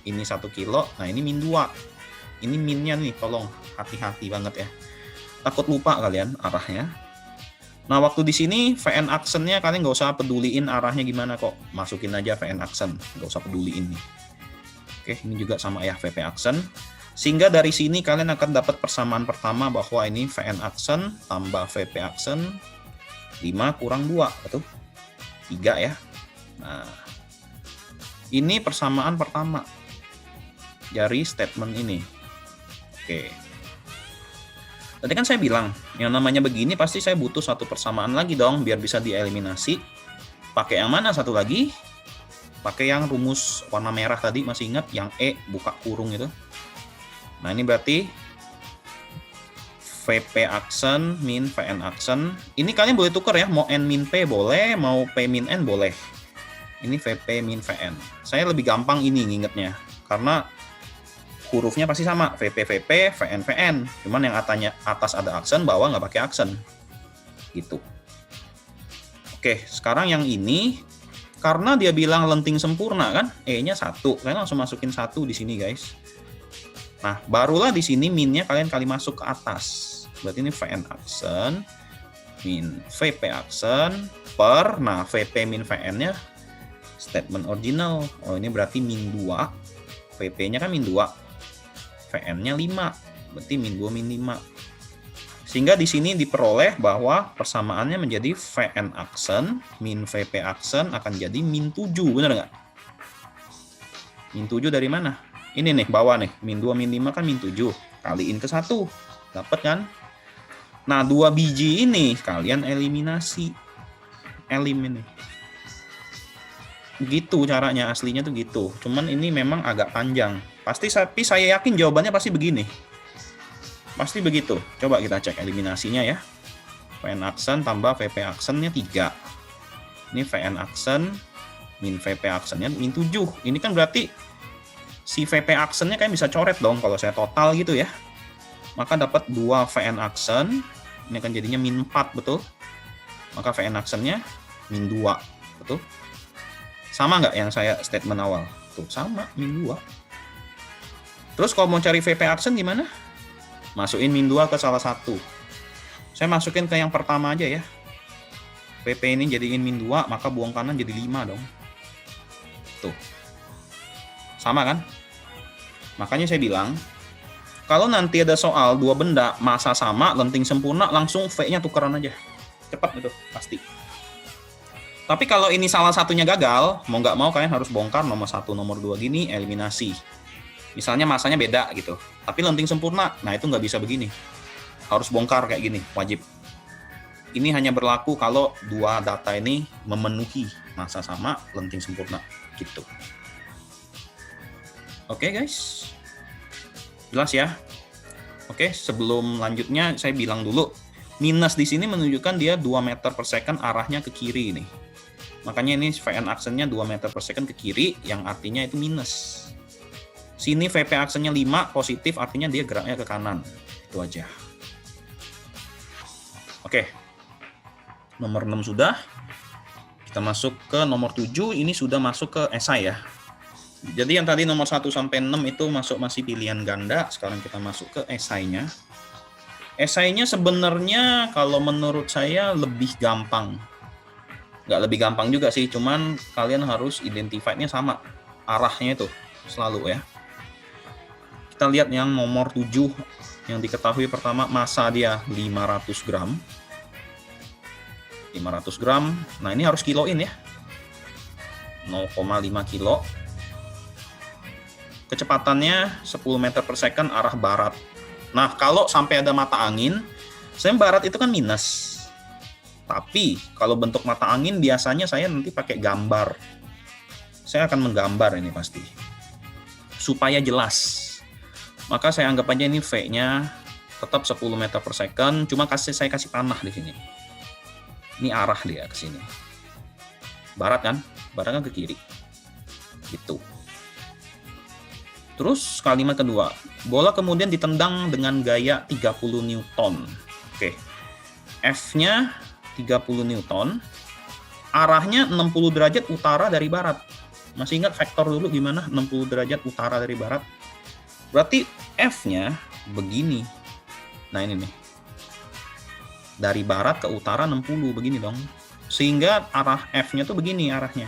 Ini 1 kilo. Nah, ini min 2. Ini minnya nih, tolong hati-hati banget ya. Takut lupa kalian arahnya. Nah, waktu di sini Vn aksennya kalian nggak usah peduliin arahnya gimana kok. Masukin aja Vn aksen, nggak usah peduliin nih. Oke, ini juga sama ya, Vp aksen. Sehingga dari sini kalian akan dapat persamaan pertama bahwa ini Vn aksen tambah Vp aksen 5 kurang 2, betul? 3 ya. Nah, ini persamaan pertama dari statement ini. Oke. Tadi kan saya bilang, yang namanya begini pasti saya butuh satu persamaan lagi dong, biar bisa dieliminasi. Pakai yang mana satu lagi? Pakai yang rumus warna merah tadi, masih ingat? Yang E buka kurung itu. Nah, ini berarti Vp aksen min Vn aksen. Ini kalian boleh tuker ya, mau N min P boleh, mau P min N boleh. Ini Vp min Vn. Saya lebih gampang ini ngingetnya, karena hurufnya pasti sama, Vp Vp, Vn Vn. Cuman yang atas ada aksen, bawah nggak pakai aksen. Gitu. Oke, sekarang yang ini, karena dia bilang lenting sempurna kan, E-nya 1. Saya langsung masukin 1 di sini, guys. Nah, barulah di sini minnya kalian kali masuk ke atas. Berarti ini Vn aksen min Vp aksen per, nah Vp min Vn-nya statement original. Oh, ini berarti min 2. Vp-nya kan min 2. Vn-nya 5. Berarti min 2 min 5. Sehingga di sini diperoleh bahwa persamaannya menjadi Vn aksen min Vp aksen akan jadi min 7. Benar nggak? Min 7 dari mana? Ini nih, bawah nih. Min 2 min 5 kan min 7. Kaliin ke 1. Dapat kan? Nah, 2 biji ini kalian eliminasi. Elim ini. Gitu caranya, aslinya tuh gitu. Cuman ini memang agak panjang. Tapi saya yakin jawabannya pasti begini. Pasti begitu. Coba kita cek eliminasinya ya. Vn aksen tambah Vp aksennya 3. Ini Vn aksen min Vp aksennya min 7. Ini kan berarti si Vp aksennya kayak bisa coret dong kalau saya total gitu ya. Maka dapat 2 Vn aksen. Ini akan jadinya min 4, betul? Maka Vn aksennya min 2, betul? Sama nggak yang saya statement awal? Tuh, sama, min 2. Terus kalau mau cari Vp aksen gimana? Masukin min 2 ke salah satu. Saya masukin ke yang pertama aja ya. Vp ini jadiin min 2, maka buang kanan jadi 5 dong. Tuh. Sama kan? Makanya saya bilang, kalau nanti ada soal dua benda massa sama, lenting sempurna, langsung V-nya tukeran aja. Cepat itu, pasti. Tapi kalau ini salah satunya gagal, mau nggak mau kalian harus bongkar nomor 1, nomor 2 gini, eliminasi. Misalnya massanya beda gitu. Tapi lenting sempurna, nah itu nggak bisa begini. Harus bongkar kayak gini, wajib. Ini hanya berlaku kalau dua data ini memenuhi massa sama, lenting sempurna. Gitu. Oke guys. Jelas ya? Oke, sebelum lanjutnya saya bilang dulu, minus di sini menunjukkan dia 2 meter per second arahnya ke kiri nih. Makanya ini Vn aksennya 2 meter per second ke kiri, yang artinya itu minus. Sini Vp aksennya 5, positif, artinya dia geraknya ke kanan. Itu aja. Oke, nomor 6 sudah. Kita masuk ke nomor 7, ini sudah masuk ke esai ya. Jadi yang tadi nomor 1 sampai 6 itu masih pilihan ganda. Sekarang kita masuk ke esainya. Esainya sebenarnya kalau menurut saya lebih gampang. Nggak lebih gampang juga sih, cuman kalian harus identify-nya sama. Arahnya itu selalu ya. Kita lihat yang nomor 7 yang diketahui pertama, massa dia 500 gram. 500 gram. Nah, ini harus kiloin ya. 0,5 kilo. Kecepatannya 10 meter per second arah barat. Nah, kalau sampai ada mata angin, saya barat itu kan minus. Tapi, kalau bentuk mata angin biasanya saya nanti pakai gambar. Saya akan menggambar ini pasti. Supaya jelas. Maka saya anggap aja ini V-nya tetap 10 meter per second, cuma saya kasih panah di sini. Ini arah dia ke sini. Barat kan? Barat kan ke kiri. Gitu. Terus kalimat kedua, bola kemudian ditendang dengan gaya 30 Newton. Oke. F-nya 30 Newton. Arahnya 60 derajat utara dari barat. Masih ingat vektor dulu gimana? 60 derajat utara dari barat. Berarti F-nya begini. Nah, ini nih. Dari barat ke utara 60 begini dong. Sehingga arah F-nya tuh begini arahnya.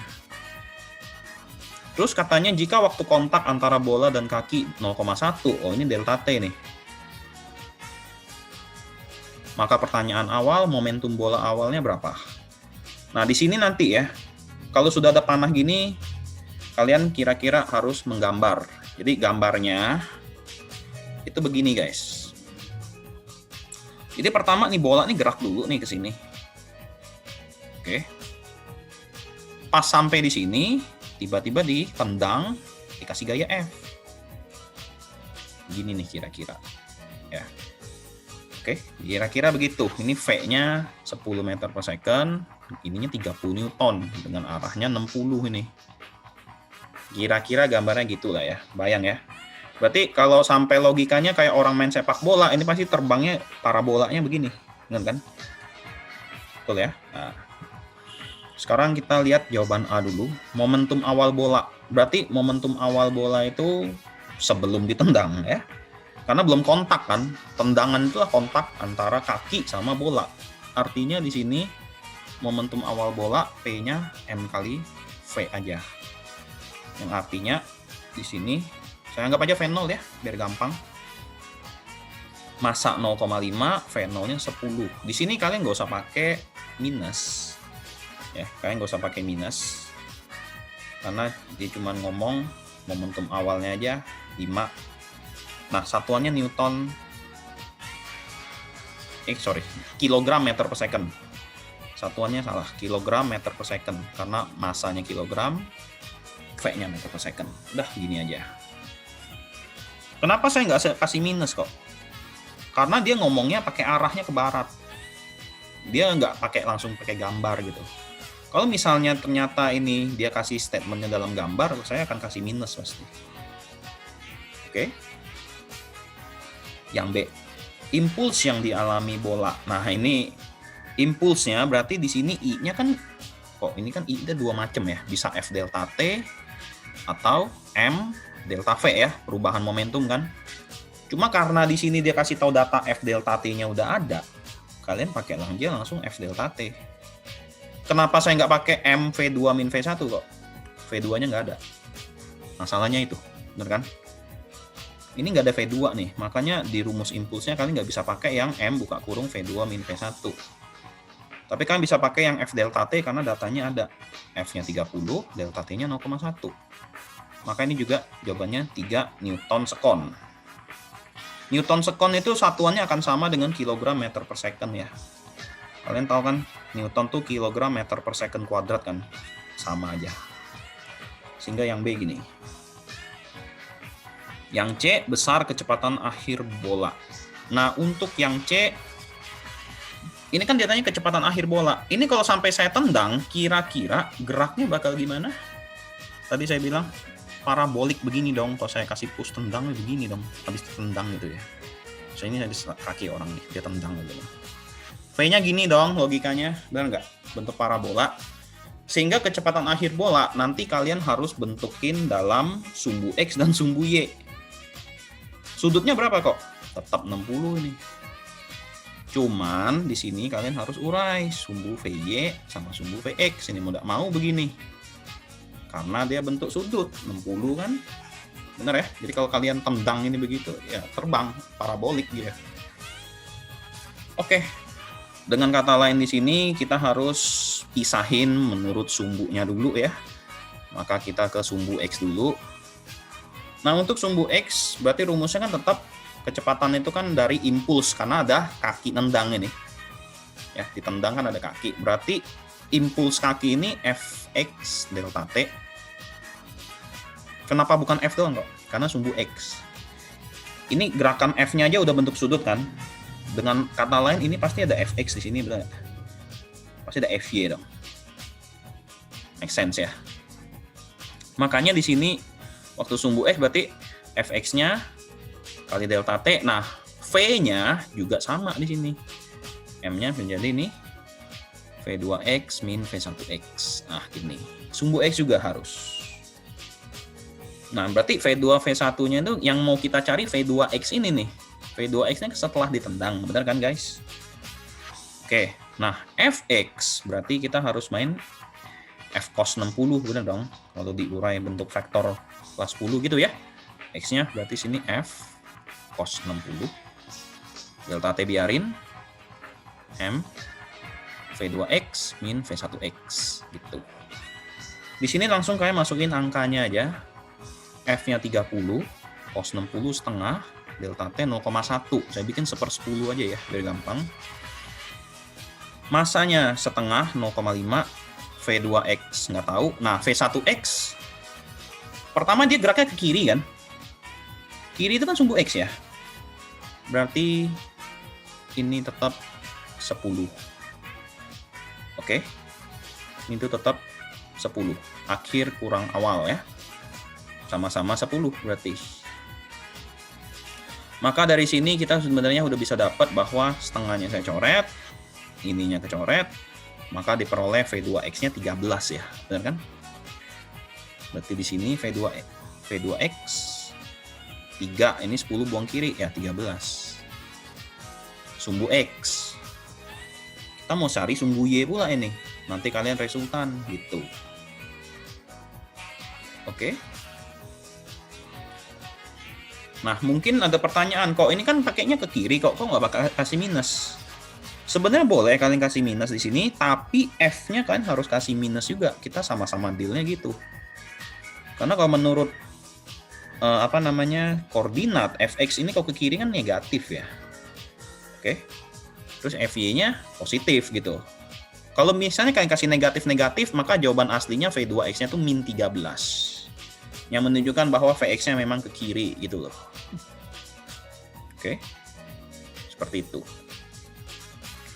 Terus katanya jika waktu kontak antara bola dan kaki 0,1, oh ini delta T nih. Maka pertanyaan awal, momentum bola awalnya berapa? Nah, di sini nanti ya, kalau sudah ada panah gini, kalian kira-kira harus menggambar. Jadi gambarnya itu begini guys. Jadi pertama nih bola nih gerak dulu nih ke sini. Oke. Pas sampai di sini, tiba-tiba ditendang, dikasih gaya F. Gini nih kira-kira. Ya. Oke, kira-kira begitu. Ini V-nya 10 meter per second, ininya 30 Newton dengan arahnya 60 ini. Kira-kira gambarnya gitulah ya, bayang ya. Berarti kalau sampai logikanya kayak orang main sepak bola, ini pasti terbangnya parabolanya begini, benar kan? Betul ya. Nah, sekarang kita lihat jawaban A dulu. Momentum awal bola. Berarti momentum awal bola itu sebelum ditendang ya. Karena belum kontak kan, tendangan itulah kontak antara kaki sama bola. Artinya di sini momentum awal bola P-nya M kali V aja. Yang artinya di sini saya anggap aja V0 ya, biar gampang. Massa 0,5, V0-nya 10. Di sini kalian nggak usah pakai minus. Ya, kalian nggak usah pakai minus. Karena dia cuma ngomong momentum awalnya aja 5. Nah, satuannya Newton, kilogram meter per second. Satuannya salah, kilogram meter per second. Karena masanya kilogram, V-nya meter per second. Udah, gini aja. Kenapa saya nggak kasih minus kok? Karena dia ngomongnya pakai arahnya ke barat. Dia nggak pakai langsung pakai gambar gitu. Kalau misalnya ternyata ini dia kasih statementnya dalam gambar, saya akan kasih minus pasti. Oke. Yang B, impuls yang dialami bola. Nah, ini impulsnya berarti di sini I-nya kan, kok ini kan I ada dua macam ya, bisa F delta T atau M delta V ya, perubahan momentum kan. Cuma karena di sini dia kasih tahu data F delta T-nya udah ada, kalian pakai aja langsung F delta T. Kenapa saya nggak pakai M V2 min V1 kok? V2-nya nggak ada. Masalahnya itu, bener kan? Ini nggak ada V2 nih, makanya di rumus impulsnya kalian nggak bisa pakai yang M buka kurung V2 min V1. Tapi kalian bisa pakai yang F delta T karena datanya ada. F-nya 30, delta T-nya 0,1. Maka ini juga jawabannya 3 Newton sekon. Newton sekon itu satuannya akan sama dengan kilogram meter per second ya. Kalian tahu kan, Newton tuh kilogram meter per second kuadrat kan. Sama aja. Sehingga yang B gini. Yang C, besar kecepatan akhir bola. Nah, untuk yang C, ini kan datanya kecepatan akhir bola. Ini kalau sampai saya tendang, kira-kira geraknya bakal gimana? Tadi saya bilang, parabolik begini dong. Kalau saya kasih push tendang, begini dong. Habis tendang gitu ya. So, ini habis kaki orang nih, dia tendang gitu. V-nya gini dong logikanya, benar nggak? Bentuk parabola. Sehingga kecepatan akhir bola, nanti kalian harus bentukin dalam sumbu X dan sumbu Y. Sudutnya berapa kok? Tetap 60 ini. Cuman di sini kalian harus urai sumbu VY sama sumbu VX. Ini mau begini. Karena dia bentuk sudut 60 kan. Benar ya? Jadi kalau kalian tendang ini begitu, ya terbang parabolik dia. Oke. Dengan kata lain di sini kita harus pisahin menurut sumbunya dulu ya. Maka kita ke sumbu X dulu. Nah, untuk sumbu X berarti rumusnya kan tetap kecepatan itu kan dari impuls karena ada kaki nendang ini. Ya, ditendang kan ada kaki. Berarti impuls kaki ini Fx delta T. Kenapa bukan F doang kok? Karena sumbu X. Ini gerakan F-nya aja udah bentuk sudut kan? Dengan kata lain ini pasti ada Fx di sini, benar? Pasti ada Fy dong. Make sense ya. Makanya di sini waktu sumbu X berarti Fx-nya kali delta T. Nah, V-nya juga sama di sini. M-nya menjadi ini V2X min V1X. Nah, gini. Sumbu X juga harus. Nah, berarti V2 V1-nya itu yang mau kita cari V2X ini nih. V2X-nya setelah ditendang, benar kan guys? Oke. Nah, Fx berarti kita harus main F cos 60, benar dong. kalau diurai bentuk vektor kelas 10 gitu ya. X-nya berarti sini F cos 60. Delta T biarin. M V2X min V1X gitu. Di sini langsung kayak masukin angkanya aja. F-nya 30, cos 60 setengah, delta T 0,1. Saya bikin 1/10 aja ya, biar gampang. Masanya setengah 0,5, V2X nggak tahu. Nah, V1X pertama dia geraknya ke kiri kan. Kiri itu kan sumbu X ya. Berarti ini tetap 10. Oke. Ini tuh tetap 10. Akhir kurang awal ya. Sama-sama 10 berarti. Maka dari sini kita sebenarnya udah bisa dapat bahwa setengahnya saya coret, ininya kecoret, maka diperoleh V2X-nya 13 ya. Benar kan? Berarti di sini V2X 3, ini 10 buang kiri ya, 13. Sumbu X. Kita mau cari sumbu Y pula ini. Nanti kalian resultan gitu. Oke. Nah, mungkin ada pertanyaan, kok ini kan pakainya ke kiri, kok nggak bakal kasih minus? Sebenarnya boleh kalian kasih minus di sini, tapi F-nya kalian harus kasih minus juga. Kita sama-sama deal-nya gitu. Karena kalau menurut koordinat Fx ini kok ke kiri kan negatif ya. Oke. Terus Fy-nya positif gitu. Kalau misalnya kalian kasih negatif-negatif, maka jawaban aslinya V2X-nya tuh min 13. Yang menunjukkan bahwa Vx-nya memang ke kiri gitu loh. Oke. Seperti itu.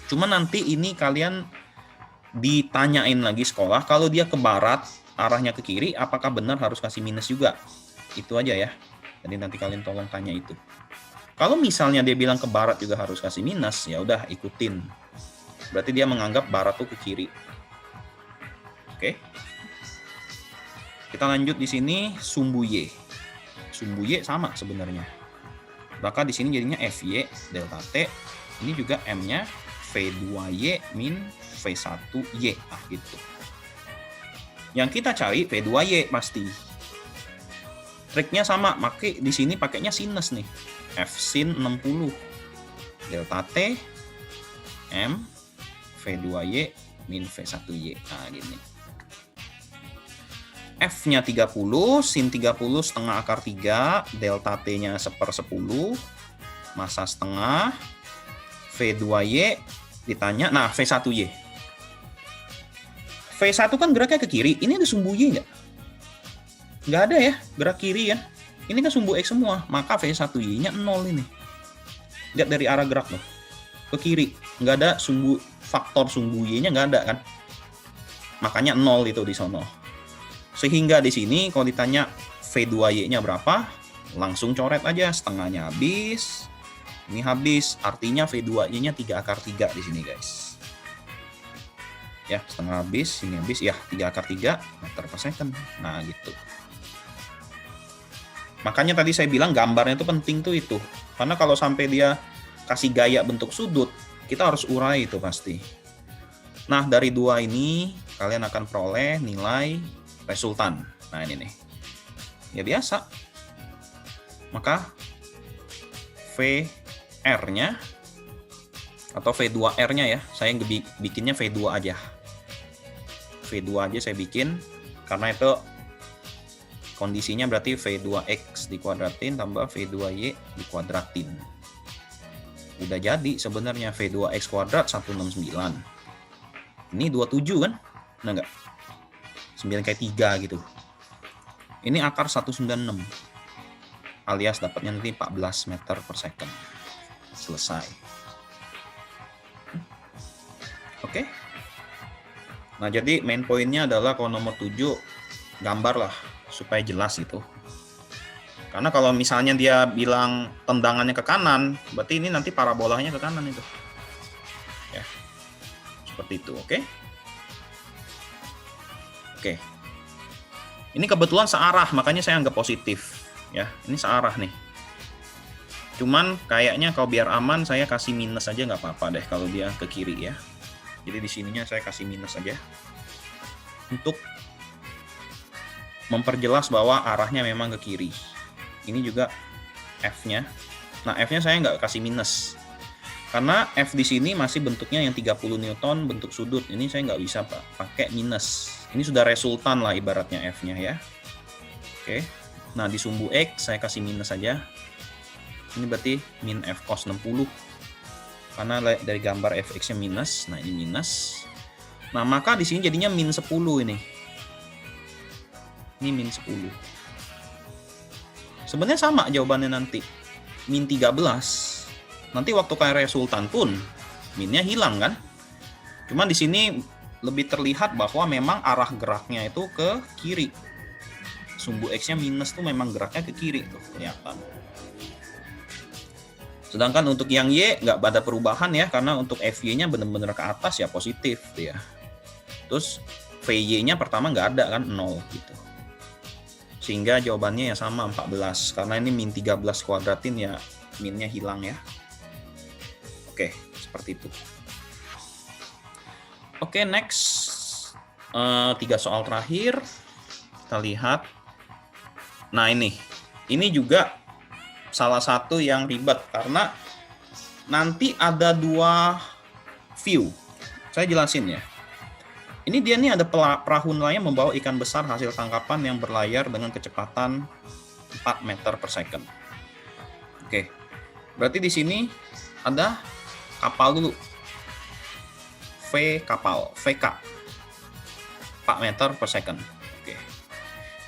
Cuma nanti ini kalian ditanyain lagi sekolah, kalau dia ke barat, arahnya ke kiri, apakah benar harus kasih minus juga? Itu aja ya. Jadi nanti kalian tolong tanya itu. Kalau misalnya dia bilang ke barat juga harus kasih minus, ya udah ikutin. Berarti dia menganggap barat tuh ke kiri. Oke. Kita lanjut di sini sumbu Y. Sumbu Y sama sebenarnya. Maka di sini jadinya Fy delta T. Ini juga M-nya V2Y min V1Y. Nah, gitu. Yang kita cari V2Y pasti. Triknya sama, pakai di sini pakainya sinus nih. F sin 60. Delta T M V2Y min V1Y. Nah, gini. F-nya 30, sin 30 setengah akar 3, delta T-nya 1/10, massa setengah, V2Y ditanya, nah V1Y. V1 kan geraknya ke kiri, ini ada sumbu Y nggak? Nggak ada ya, gerak kiri ya. Ini kan sumbu X semua, maka V1Y-nya 0 ini. Lihat dari arah gerak loh, ke kiri. Nggak ada faktor sumbu Y-nya nggak ada kan. Makanya 0 itu di sono. Sehingga di sini kalau ditanya V2Y-nya berapa, langsung coret aja, setengahnya habis. Ini habis, artinya V2Y-nya 3 akar 3 di sini guys. Ya, setengah habis, ini habis, ya 3 akar 3 meter per second. Nah gitu. Makanya tadi saya bilang gambarnya itu penting tuh itu. Karena kalau sampai dia kasih gaya bentuk sudut, kita harus urai itu pasti. Nah, dari dua ini kalian akan peroleh nilai resultan. Nah, ini nih. Ya biasa. Maka VR-nya atau V2R-nya ya, saya bikinnya V2 aja. V2 aja saya bikin karena itu kondisinya berarti V2X dikuadratin tambah V2Y dikuadratin. Udah jadi sebenarnya V2X kuadrat 169. Ini 27 kan? Nah enggak? 9 kali 3 gitu. Ini akar 196. Alias dapatnya nanti 14 meter per second. Selesai. Oke. Nah, jadi main poinnya adalah kalau nomor 7 gambar lah supaya jelas gitu. Karena kalau misalnya dia bilang tendangannya ke kanan, berarti ini nanti parabolanya ke kanan itu. Ya. Seperti itu, oke? Oke. Ini kebetulan searah, makanya saya anggap positif. Ya, ini searah nih. Cuman kayaknya kalau biar aman saya kasih minus aja nggak apa-apa deh kalau dia ke kiri ya. Jadi di sininya saya kasih minus aja. Untuk memperjelas bahwa arahnya memang ke kiri. Ini juga F-nya. Nah, F-nya saya nggak kasih minus. Karena F di sini masih bentuknya yang 30 Newton bentuk sudut. Ini saya nggak bisa pakai minus. Ini sudah resultan lah ibaratnya F-nya ya. Oke. Nah, di sumbu X saya kasih minus saja. Ini berarti min F cos 60. Karena dari gambar Fx-nya minus. Nah, ini minus. Nah, maka di sini jadinya min 10 ini. Ini min 10. Sebenarnya sama jawabannya nanti. Min 13. Nanti waktu kayak resultan pun minnya hilang kan? Cuma di sini lebih terlihat bahwa memang arah geraknya itu ke kiri. Sumbu X-nya minus tuh memang geraknya ke kiri tuh kelihatan. Sedangkan untuk yang Y nggak ada perubahan ya, karena untuk FY-nya benar-benar ke atas ya positif ya. Terus VY-nya pertama nggak ada kan 0 gitu. Sehingga jawabannya ya sama 14. Karena ini min 13 kuadratin ya minnya hilang ya. Oke, seperti itu. Oke, next. 3 soal terakhir. Kita lihat. Nah, ini juga salah satu yang ribet karena nanti ada 2 view. Saya jelasin ya. Ini dia nih ada perahu nelayan membawa ikan besar hasil tangkapan yang berlayar dengan kecepatan 4 meter per second. Oke. Berarti di sini ada kapal dulu. VK 4 meter per second. Oke.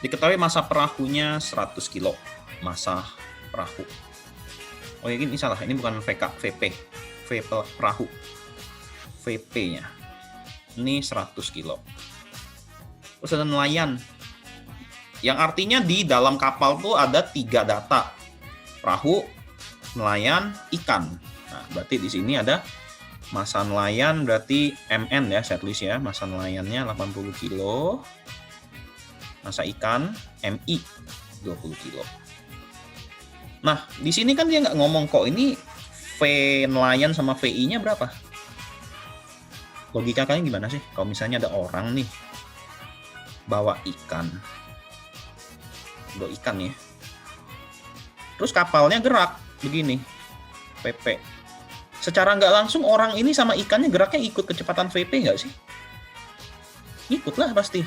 Diketahui masa perahunya 100 kilo. Masa perahu. Oh ya, ini salah. Ini bukan VK, VP. V perahu. VP-nya. Ini 100 kilo. Terus ada nelayan. Yang artinya di dalam kapal tuh ada 3 data. Perahu, nelayan, ikan. Nah, berarti di sini ada masa nelayan berarti MN ya, saya tulis ya. Masa nelayannya 80 kilo. Masa ikan MI 20 kilo. Nah, di sini kan dia nggak ngomong kok ini V nelayan sama VI-nya berapa. Logika kalian gimana sih? Kalau misalnya ada orang nih bawa ikan. Bawa ikan ya. Terus kapalnya gerak begini. PP. Secara nggak langsung orang ini sama ikannya geraknya ikut kecepatan VP nggak sih? Ikutlah pasti.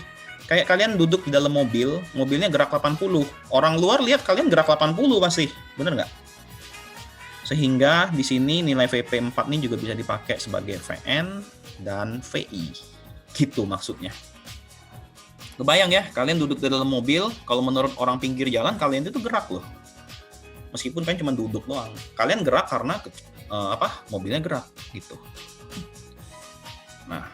Kayak kalian duduk di dalam mobil, mobilnya gerak 80. Orang luar lihat kalian gerak 80 pasti. Bener nggak? Sehingga di sini nilai VP4 ini juga bisa dipakai sebagai VN dan VI. Gitu maksudnya. Kebayang ya, kalian duduk di dalam mobil, kalau menurut orang pinggir jalan, kalian itu gerak loh. Meskipun kalian cuma duduk doang. Kalian gerak karena mobilnya gerak gitu. Nah,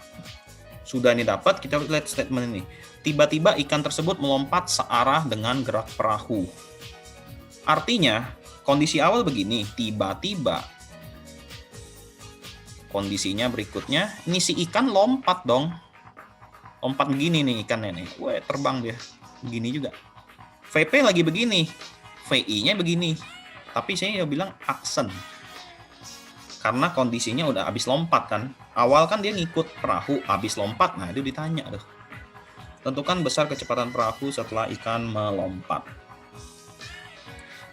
sudah ini dapat, kita lihat statement ini. Tiba-tiba ikan tersebut melompat searah dengan gerak perahu. Artinya, kondisi awal begini, tiba-tiba kondisinya berikutnya, ini si ikan lompat dong. Lompat begini nih ikannya nih. Wah, terbang dia. Begini juga. VP lagi begini. VI-nya begini. Tapi saya bilang aksen. Karena kondisinya udah habis lompat kan. Awal kan dia ngikut perahu, habis lompat. Nah, itu ditanya tuh. Tentukan besar kecepatan perahu setelah ikan melompat.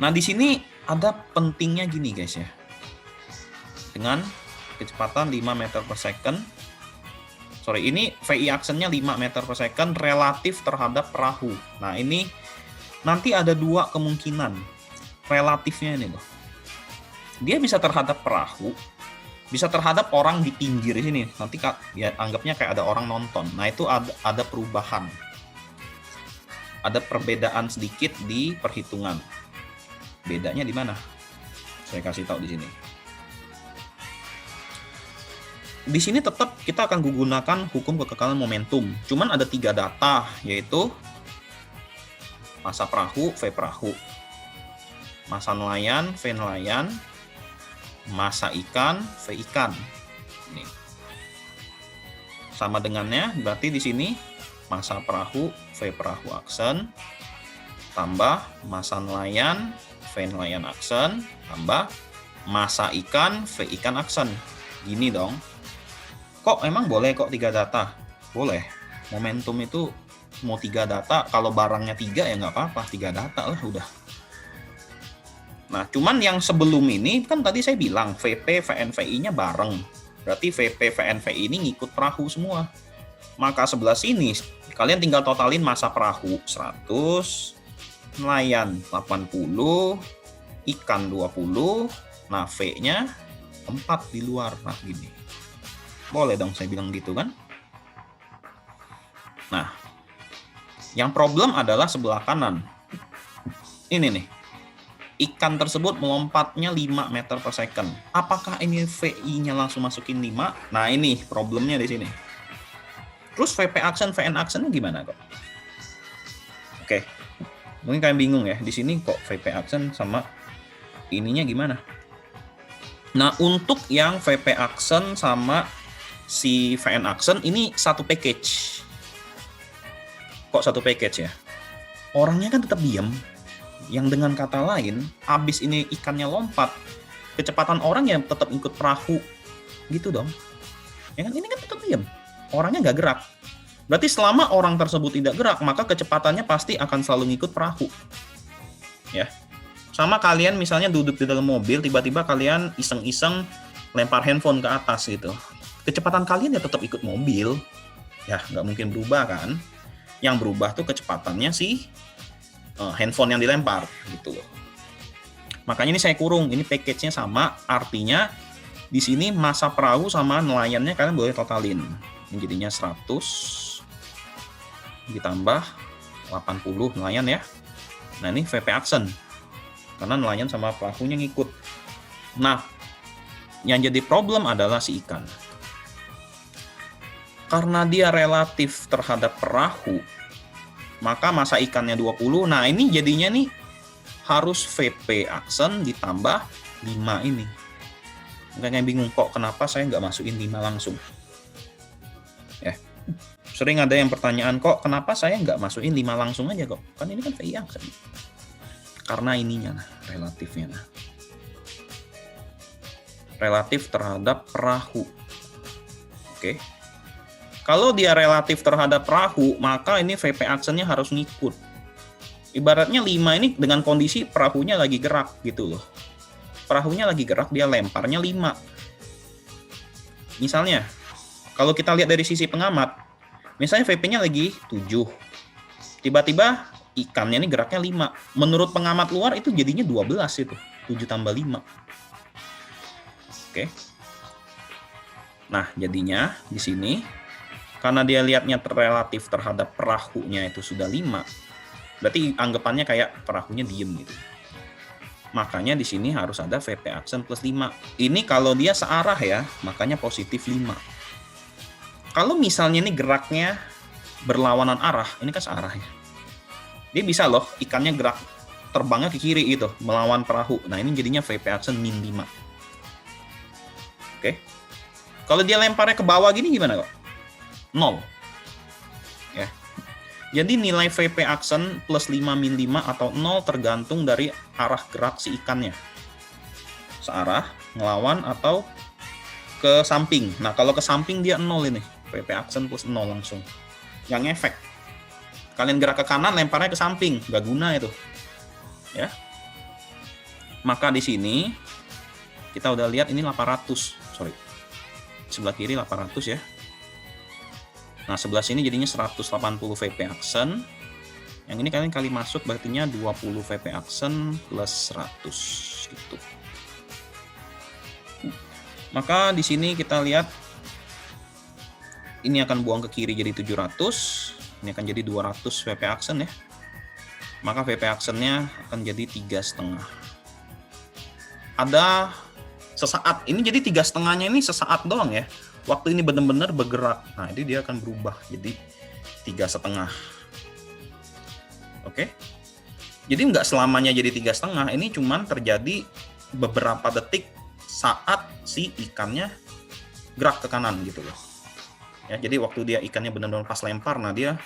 Nah, di sini ada pentingnya gini guys ya. Dengan kecepatan 5 meter per second. Sorry, ini VI aksennya 5 meter per second relatif terhadap perahu. Nah, ini nanti ada 2 kemungkinan. Relatifnya ini loh. Dia bisa terhadap perahu, bisa terhadap orang di pinggir sini. Nanti ya anggapnya kayak ada orang nonton. Nah, itu ada perubahan. Ada perbedaan sedikit di perhitungan. Bedanya di mana? Saya kasih tahu di sini. Di sini tetap kita akan gunakan hukum kekekalan momentum. Cuman ada 3 data, yaitu masa perahu, V perahu. Masa nelayan, V nelayan. Masa ikan, V ikan. Ini. Sama dengannya, berarti di sini masa perahu, V perahu aksen, tambah masa nelayan, V nelayan aksen, tambah masa ikan, V ikan aksen. Gini dong. Kok emang boleh kok 3 data? Boleh. Momentum itu mau 3 data, kalau barangnya 3 ya nggak apa-apa, 3 data lah udah. Nah, cuman yang sebelum ini kan tadi saya bilang VP VNVI-nya bareng. Berarti VP VNVI ini ngikut perahu semua. Maka sebelah sini kalian tinggal totalin masa perahu 100, nelayan 80, ikan 20, nah V-nya 4 di luar. Nah, gini. Boleh dong saya bilang gitu kan? Nah, yang problem adalah sebelah kanan. Ini nih. Ikan tersebut melompatnya 5 meter per second. Apakah ini VI-nya langsung masukin 5? Nah, ini problemnya di sini. Terus VP action, VN action gimana kok? Oke. Mungkin kalian bingung ya. Di sini kok VP action sama ininya gimana? Nah, untuk yang VP action sama si VN action ini satu package. Kok satu package ya? Orangnya kan tetap diam. Yang dengan kata lain, abis ini ikannya lompat, kecepatan orang yang tetap ikut perahu, gitu dong. Ya kan, ini kan tetap diam, orangnya nggak gerak. Berarti selama orang tersebut tidak gerak, maka kecepatannya pasti akan selalu ngikut perahu. Ya, sama kalian misalnya duduk di dalam mobil, tiba-tiba kalian iseng-iseng lempar handphone ke atas gitu. Kecepatan kalian ya tetap ikut mobil, ya nggak mungkin berubah kan. Yang berubah tuh kecepatannya sih handphone yang dilempar gitu loh. Makanya ini saya kurung, ini package-nya sama, artinya di sini masa perahu sama nelayannya kalian boleh totalin. Ini jadinya 100 ditambah 80 nelayan ya. Nah, ini VP action. Karena nelayan sama perahunya ngikut. Nah, yang jadi problem adalah si ikan. Karena dia relatif terhadap perahu, maka masa ikannya 20. Nah, ini jadinya nih harus VP action ditambah 5 ini. Makanya bingung kok kenapa saya nggak masukin 5 langsung. Ya. Sering ada yang pertanyaan kok kenapa saya nggak masukin 5 langsung aja kok. Kan ini kan VI action. Karena ininya nah, relatifnya nah. Relatif terhadap perahu. Oke. Kalau dia relatif terhadap perahu, maka ini VP action-nya harus ngikut. Ibaratnya 5 ini dengan kondisi perahunya lagi gerak gitu loh. Perahunya lagi gerak, dia lemparnya 5. Misalnya, kalau kita lihat dari sisi pengamat, misalnya VP-nya lagi 7. Tiba-tiba ikannya ini geraknya 5. Menurut pengamat luar itu jadinya 12 itu. 7 tambah 5. Oke. Nah, jadinya di sini karena dia lihatnya relatif terhadap perahunya itu sudah 5, berarti anggapannya kayak perahunya diem gitu. Makanya di sini harus ada VP action plus 5. Ini kalau dia searah ya, makanya positif 5. Kalau misalnya ini geraknya berlawanan arah, ini kan searah ya. Dia bisa loh ikannya gerak terbangnya ke kiri gitu, melawan perahu. Nah, ini jadinya VP action min 5. Oke. Kalau dia lemparnya ke bawah gini gimana kok? 0. Ya. Jadi nilai VP action plus 5 min 5 atau 0 tergantung dari arah gerak si ikannya. Searah, ngelawan, atau ke samping. Nah, kalau ke samping dia 0 ini. VP action plus 0 langsung. Yang efek. Kalian gerak ke kanan, lemparnya ke samping. Nggak guna itu. Ya. Maka di sini kita udah lihat ini 800. Sorry. Sebelah kiri 800 ya. Nah, sebelah sini jadinya 180 VP action. Yang ini kalian kali masuk berartinya 20 VP action plus 100 gitu. Maka di sini kita lihat ini akan buang ke kiri jadi 700, ini akan jadi 200 VP action ya. Maka VP action-nya akan jadi 3,5. Ada sesaat, ini jadi 3,5-nya ini sesaat doang ya. Waktu ini benar-benar bergerak, nah ini dia akan berubah jadi 3,5. Oke, jadi nggak selamanya jadi 3,5. Ini cuman terjadi beberapa detik saat si ikannya gerak ke kanan gitu loh. Ya, jadi waktu dia ikannya benar-benar pas lempar, nah dia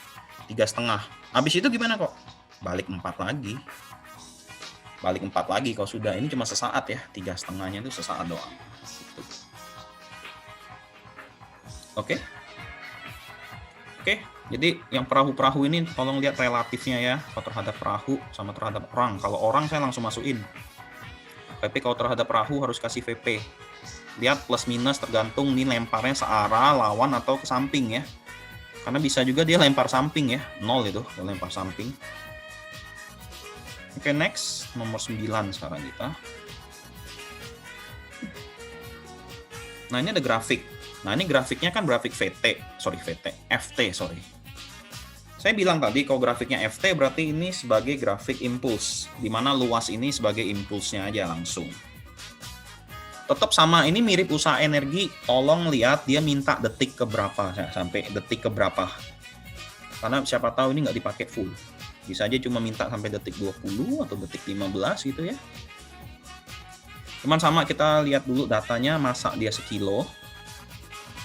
3,5. Habis itu gimana kok? Balik 4 lagi. Balik 4 lagi kalau sudah. Ini cuma sesaat ya, 3,5-nya itu sesaat doang. Gitu. Oke. Jadi yang perahu-perahu ini tolong lihat relatifnya ya, kalau terhadap perahu sama terhadap orang. Kalau orang saya langsung masukin. Tapi kalau terhadap perahu harus kasih VP. Lihat plus minus tergantung nih lemparnya searah, lawan, atau ke samping ya. Karena bisa juga dia lempar samping ya, 0 itu kalau lempar samping. Oke, next, nomor 9 sekarang kita. Nah, ini ada grafik. Nah, ini grafiknya kan grafik FT, sorry. Saya bilang tadi kalau grafiknya FT berarti ini sebagai grafik impuls, di mana luas ini sebagai impulsnya aja langsung. Tetap sama, ini mirip usaha energi, tolong lihat dia minta detik ke berapa, sampai detik ke berapa. Karena siapa tahu ini nggak dipakai full. Bisa aja cuma minta sampai detik 20 atau detik 15 gitu ya. Cuman sama, kita lihat dulu datanya, masa dia sekilo,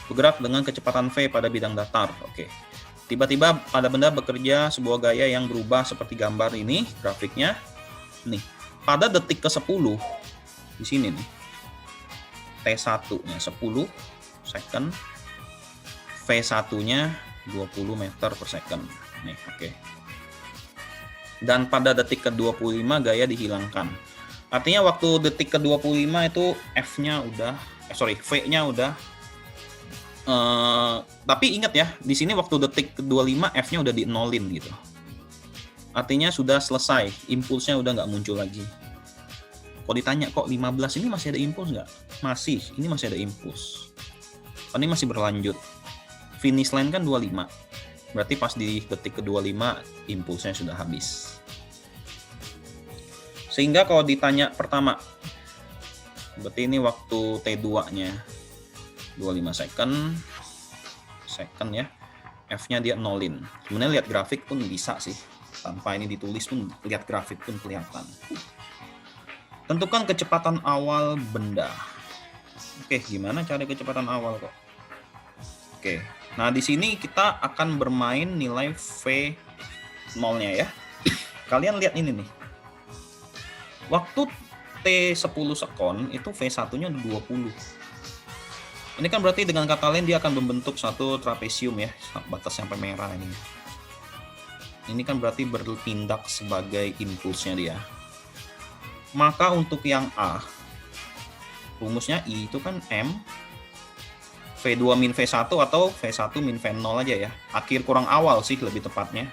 bergerak dengan kecepatan V pada bidang datar. Oke. Tiba-tiba pada benda bekerja sebuah gaya yang berubah seperti gambar ini, grafiknya. Nih, pada detik ke-10, di sini nih, T1-nya 10 second, V1-nya 20 meter per second. Nih, oke. Dan pada detik ke-25 gaya dihilangkan. Artinya waktu detik ke-25 itu F-nya udah, V-nya udah. Tapi ingat ya, di sini waktu detik ke-25 F-nya udah di-nolin gitu. Artinya sudah selesai, impulsnya udah nggak muncul lagi. Kalau ditanya kok 15 ini masih ada impuls nggak? Masih, ini masih ada impuls. Ini masih berlanjut. Finish line kan 25. Berarti pas di detik ke-25 impulsnya sudah habis. Sehingga kalau ditanya pertama, berarti ini waktu T2-nya 25 second ya. F-nya dia nolin. Sebenarnya lihat grafik pun bisa sih. Tanpa ini ditulis pun lihat grafik pun kelihatan. Tentukan kecepatan awal benda. Oke, gimana cari kecepatan awal kok? Oke. Nah, di sini kita akan bermain nilai V0-nya ya. Kalian lihat ini nih. Waktu T10 sekon itu V1-nya 20. Ini kan berarti dengan kata lain dia akan membentuk satu trapesium ya, batas sampai merah ini. Ini kan berarti bertindak sebagai impulsnya dia. Maka untuk yang A, rumusnya I itu kan M V2 min V1 atau V1 min V0 aja ya. Akhir kurang awal sih lebih tepatnya.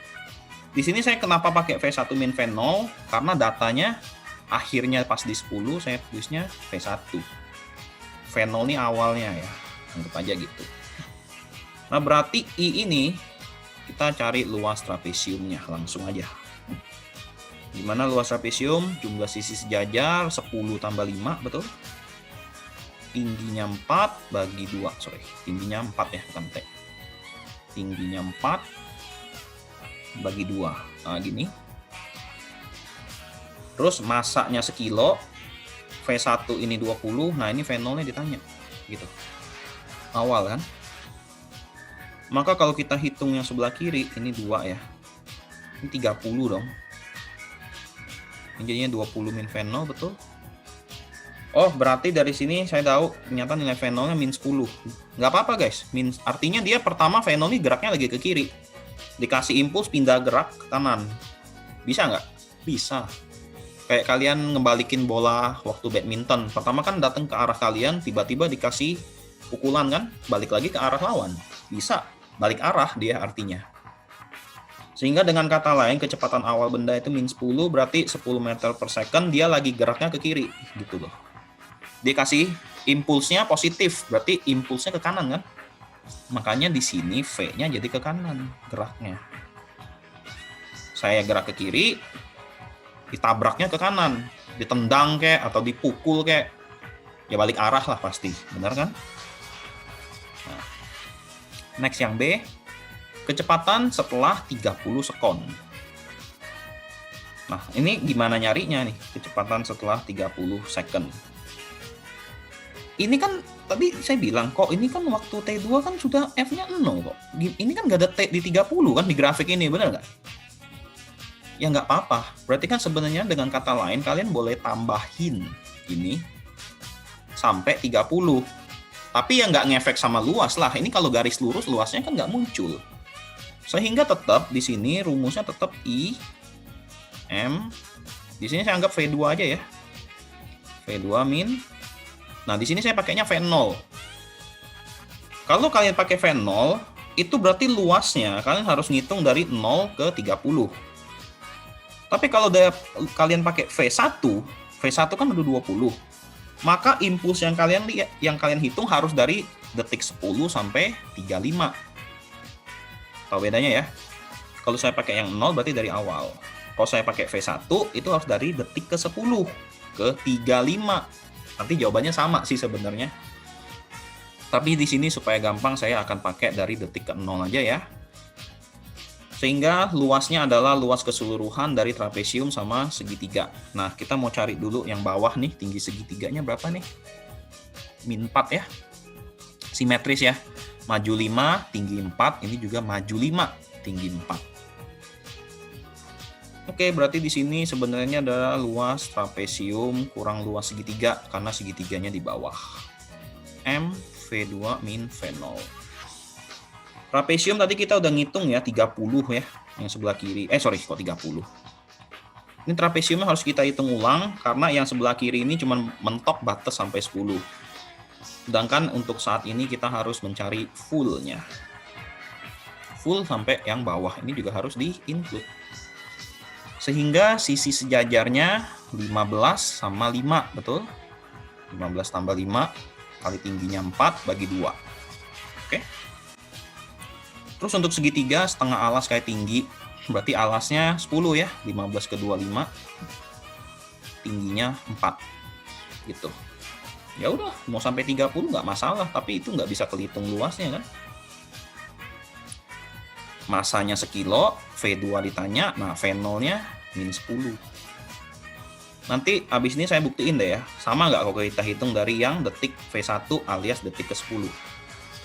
Di sini saya kenapa pakai V1 min V0? Karena datanya akhirnya pas di 10 saya tulisnya V1. V0 ini awalnya ya. Anggap aja gitu. Nah, berarti I ini kita cari luas trapesiumnya langsung aja. Gimana luas trapesium? Jumlah sisi sejajar 10 tambah 5, betul? Tingginya 4 bagi 2, tingginya 4 ya, bukan T. Tingginya 4 bagi 2. Nah, gini. Terus masanya sekilo, V1 ini 20, nah ini V0-nya ditanya. Gitu. Awal kan? Maka kalau kita hitung yang sebelah kiri, ini 2 ya. Ini 30 dong. Jadinya 20 min V0, betul? Oh, berarti dari sini saya tahu ternyata nilai V0-nya min 10. Nggak apa-apa guys, artinya dia pertama V0 ini geraknya lagi ke kiri. Dikasih impuls pindah gerak ke kanan. Bisa nggak? Bisa. Kayak kalian ngebalikin bola waktu badminton. Pertama kan datang ke arah kalian, tiba-tiba dikasih pukulan kan, balik lagi ke arah lawan. Bisa, balik arah dia artinya. Sehingga dengan kata lain kecepatan awal benda itu min 10, berarti 10 meter per second dia lagi geraknya ke kiri gitu loh. Dia kasih impulsnya positif, berarti impulsnya ke kanan kan. Makanya di sini V-nya jadi ke kanan geraknya. Saya gerak ke kiri, ditabraknya ke kanan, ditendang kayak atau dipukul kayak, ya balik arah lah pasti, benar kan? Nah, next yang B. Kecepatan setelah 30 sekon. Nah, ini gimana nyarinya nih? Kecepatan setelah 30 second. Ini kan tadi saya bilang kok ini kan waktu T2 kan sudah F-nya 0 kok. Ini kan nggak ada T di 30 kan di grafik ini, benar nggak? Ya nggak apa-apa. Berarti kan sebenarnya dengan kata lain kalian boleh tambahin ini sampai 30. Tapi ya nggak ngefek sama luas lah. Ini kalau garis lurus luasnya kan nggak muncul. Sehingga tetap di sini rumusnya tetap I M. Di sini saya anggap V2 aja ya. V2 min. Nah, di sini saya pakainya V0. Kalau kalian pakai V0, itu berarti luasnya kalian harus ngitung dari 0 ke 30. Tapi kalau kalian pakai V1, V1 kan udah 20. Maka impuls yang kalian hitung harus dari detik 10 sampai 35. Tahu bedanya ya? Kalau saya pakai yang 0 berarti dari awal. Kalau saya pakai V1 itu harus dari detik ke 10 ke 35. Nanti jawabannya sama sih sebenarnya. Tapi di sini supaya gampang saya akan pakai dari detik ke 0 aja ya. Sehingga luasnya adalah luas keseluruhan dari trapesium sama segitiga. Nah, kita mau cari dulu yang bawah nih, tinggi segitiganya berapa nih? Min 4 ya. Simetris ya. Maju 5, tinggi 4, ini juga maju 5, tinggi 4. Oke, berarti di sini sebenarnya adalah luas trapesium kurang luas segitiga karena segitiganya di bawah. M V2 min V0. Trapesium tadi kita udah ngitung ya 30 ya, yang sebelah kiri. Sorry, kok 30. Ini trapesiumnya harus kita hitung ulang karena yang sebelah kiri ini cuma mentok batas sampai 10. Sedangkan untuk saat ini kita harus mencari fullnya. Full sampai yang bawah ini juga harus di-include. Sehingga sisi sejajarnya 15 sama 5, betul? 15 tambah 5 kali tingginya 4 bagi 2. Oke. Terus untuk segitiga setengah alas kayak tinggi, berarti alasnya 10 ya, 15 ke 25. Tingginya 4. Gitu. Ya udah, mau sampai 30 nggak masalah, tapi itu nggak bisa kehitung luasnya kan. Masanya sekilo, V2 ditanya, nah V0-nya min 10. Nanti abis ini saya buktiin deh ya, sama nggak kalau kita hitung dari yang detik V1 alias detik ke 10.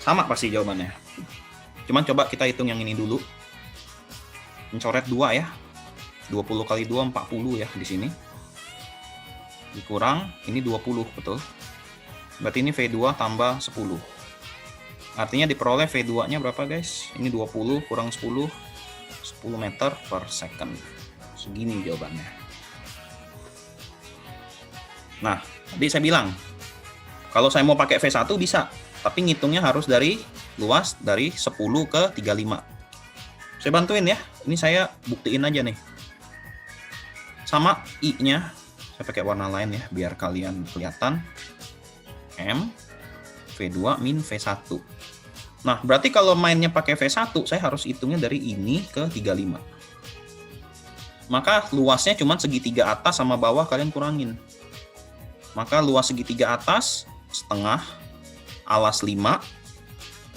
Sama pasti jawabannya. Cuman coba kita hitung yang ini dulu. Mencoret 2 ya. 20 kali 2, 40 ya di sini. Dikurang, ini 20, betul. Berarti ini V2 tambah 10. Artinya diperoleh V2-nya berapa guys? Ini 20 kurang 10, 10 meter per second. Segini jawabannya. Nah, tadi saya bilang, kalau saya mau pakai V1 bisa, tapi ngitungnya harus dari luas dari 10 ke 35. Saya bantuin ya, ini saya buktiin aja nih. Sama I-nya, saya pakai warna lain ya, biar kalian kelihatan. M, V2 min V1. Nah, berarti kalau mainnya pakai V1, saya harus hitungnya dari ini ke 35. Maka luasnya cuma segitiga atas sama bawah kalian kurangin. Maka luas segitiga atas setengah, alas 5,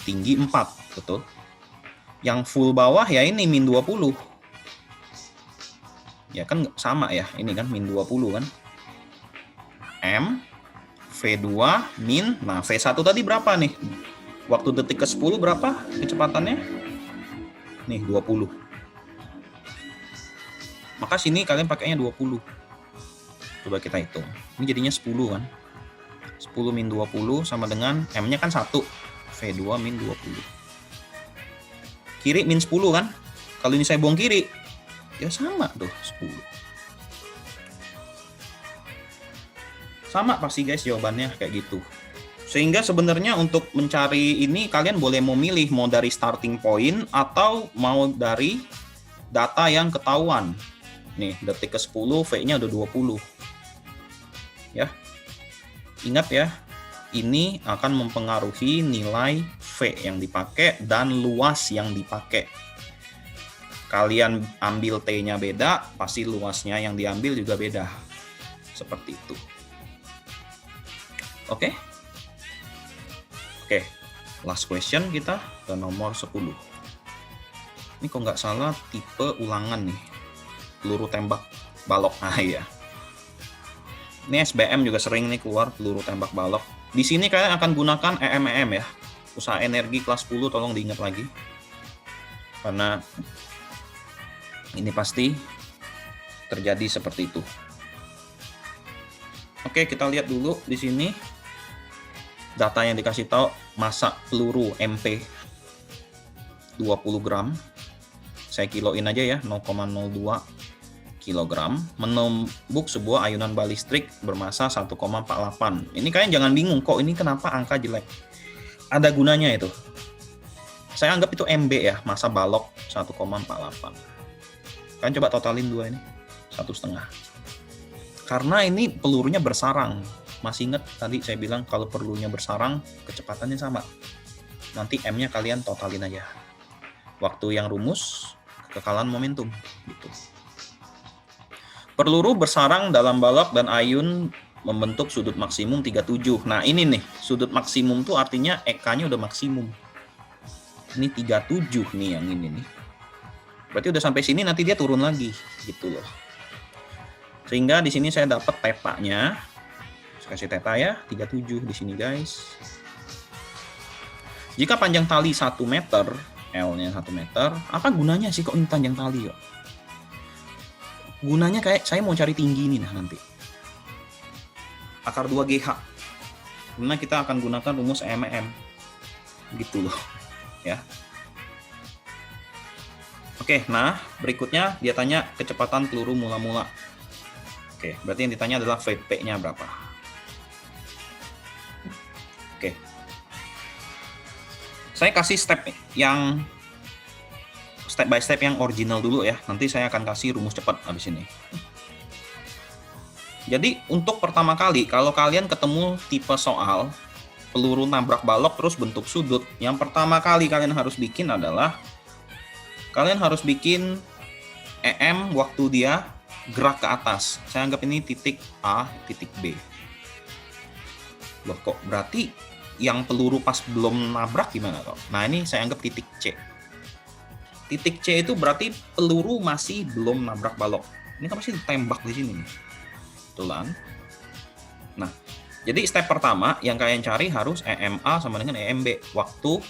tinggi 4, betul. Yang full bawah ya ini min 20. Ya kan sama ya, ini kan min 20 kan. M, V2 min, nah V1 tadi berapa nih? Waktu detik ke 10 berapa kecepatannya? Nih 20. Maka sini kalian pakainya 20. Coba kita hitung. Ini jadinya 10 kan. 10 min 20 sama dengan M-nya kan 1. V2 min 20. Kiri min 10 kan. Kalau ini saya buang kiri, ya sama tuh 10. Sama pasti guys jawabannya kayak gitu. Sehingga sebenarnya untuk mencari ini kalian boleh memilih mau dari starting point atau mau dari data yang ketahuan. Nih, detik ke 10 V-nya udah 20. Ya. Ingat ya, ini akan mempengaruhi nilai V yang dipakai dan luas yang dipakai. Kalian ambil T-nya beda, pasti luasnya yang diambil juga beda. Seperti itu. Oke? Oke, last question kita ke nomor 10. Ini kok nggak salah tipe ulangan nih. Peluru tembak balok. Nah iya. Ini SBM juga sering nih keluar peluru tembak balok. Di sini kalian akan gunakan EM ya. Usaha energi kelas 10 tolong diingat lagi. Karena ini pasti terjadi seperti itu. Oke, kita lihat dulu di sini. Data yang dikasih tahu massa peluru MP 20 gram. saya kiloin aja ya, 0,02 kilogram menembuk sebuah ayunan balistik bermasa 1,48. Ini kalian jangan bingung kok ini kenapa angka jelek. Ada gunanya itu. Saya anggap itu MB ya, masa balok 1,48. Kalian coba totalin dua ini, 1,5. Karena ini pelurunya bersarang. Masih ingat tadi saya bilang kalau pelurunya bersarang, kecepatannya sama. Nanti M-nya kalian totalin aja. Waktu yang rumus, kekekalan momentum. Gitu. Peluru bersarang dalam balok dan ayun membentuk sudut maksimum 37. Nah ini nih, sudut maksimum tuh artinya EK-nya udah maksimum. Ini 37 nih yang ini nih. Berarti udah sampai sini nanti dia turun lagi, gitu loh. Sehingga di sini saya dapat tetanya. Saya kasih teta ya, 37 di sini guys. Jika panjang tali 1 meter, L-nya 1 meter, apa gunanya sih kok ini panjang tali yuk? Gunanya kayak saya mau cari tinggi ini nah nanti. Akar 2GH. Karena kita akan gunakan rumus MM. Gitu loh. Ya. Oke, nah berikutnya dia tanya kecepatan peluru mula-mula. Oke, berarti yang ditanya adalah VP-nya berapa. Oke. Saya kasih step by step yang original dulu ya. Nanti saya akan kasih rumus cepat habis ini. Jadi untuk pertama kali kalau kalian ketemu tipe soal peluru nabrak balok terus bentuk sudut, yang pertama kali kalian harus bikin adalah kalian harus bikin EM waktu dia gerak ke atas. Saya anggap ini titik A, titik B. Loh kok berarti yang peluru pas belum nabrak gimana kok? Nah ini saya anggap titik C. Titik C itu berarti peluru masih belum nabrak balok. Ini kan pasti ditembak di sini nih. Betulan. Nah, jadi step pertama yang kalian cari harus EMA sama dengan EMB waktu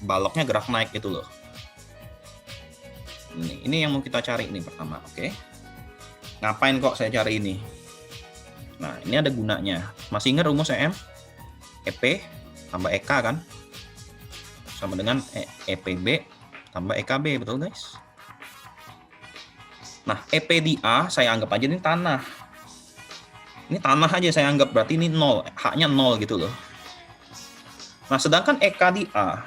baloknya gerak naik gitu loh. Ini yang mau kita cari ini pertama, oke? Ngapain kok saya cari ini? Nah, ini ada gunanya. Masih ingat rumus EM? EP tambah EK kan? Sama dengan EPB tambah EKB, betul guys? Nah, EP di A saya anggap aja ini tanah. Ini tanah aja saya anggap, berarti ini 0, H-nya 0 gitu loh. Nah, sedangkan EK di A.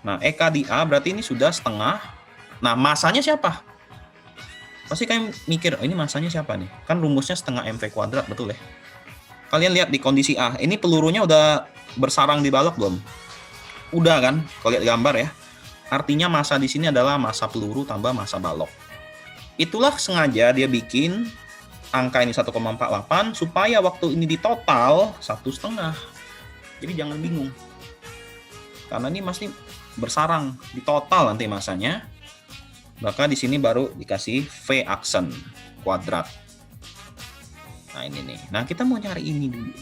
Nah, EK di A berarti ini sudah setengah. Nah, masanya siapa? Pasti kalian mikir, oh, ini masanya siapa nih? Kan rumusnya setengah MV kuadrat, betul ya? Kalian lihat di kondisi A, ini pelurunya udah bersarang di balok belum? Udah kan? Kalau lihat gambar ya. Artinya massa di sini adalah massa peluru tambah massa balok. Itulah sengaja dia bikin angka ini 1,48 supaya waktu ini di total 1,5. Jadi jangan bingung. Karena ini masih bersarang di total nanti massanya. Maka di sini baru dikasih V aksen kuadrat. Nah ini nih. Nah kita mau cari ini dulu.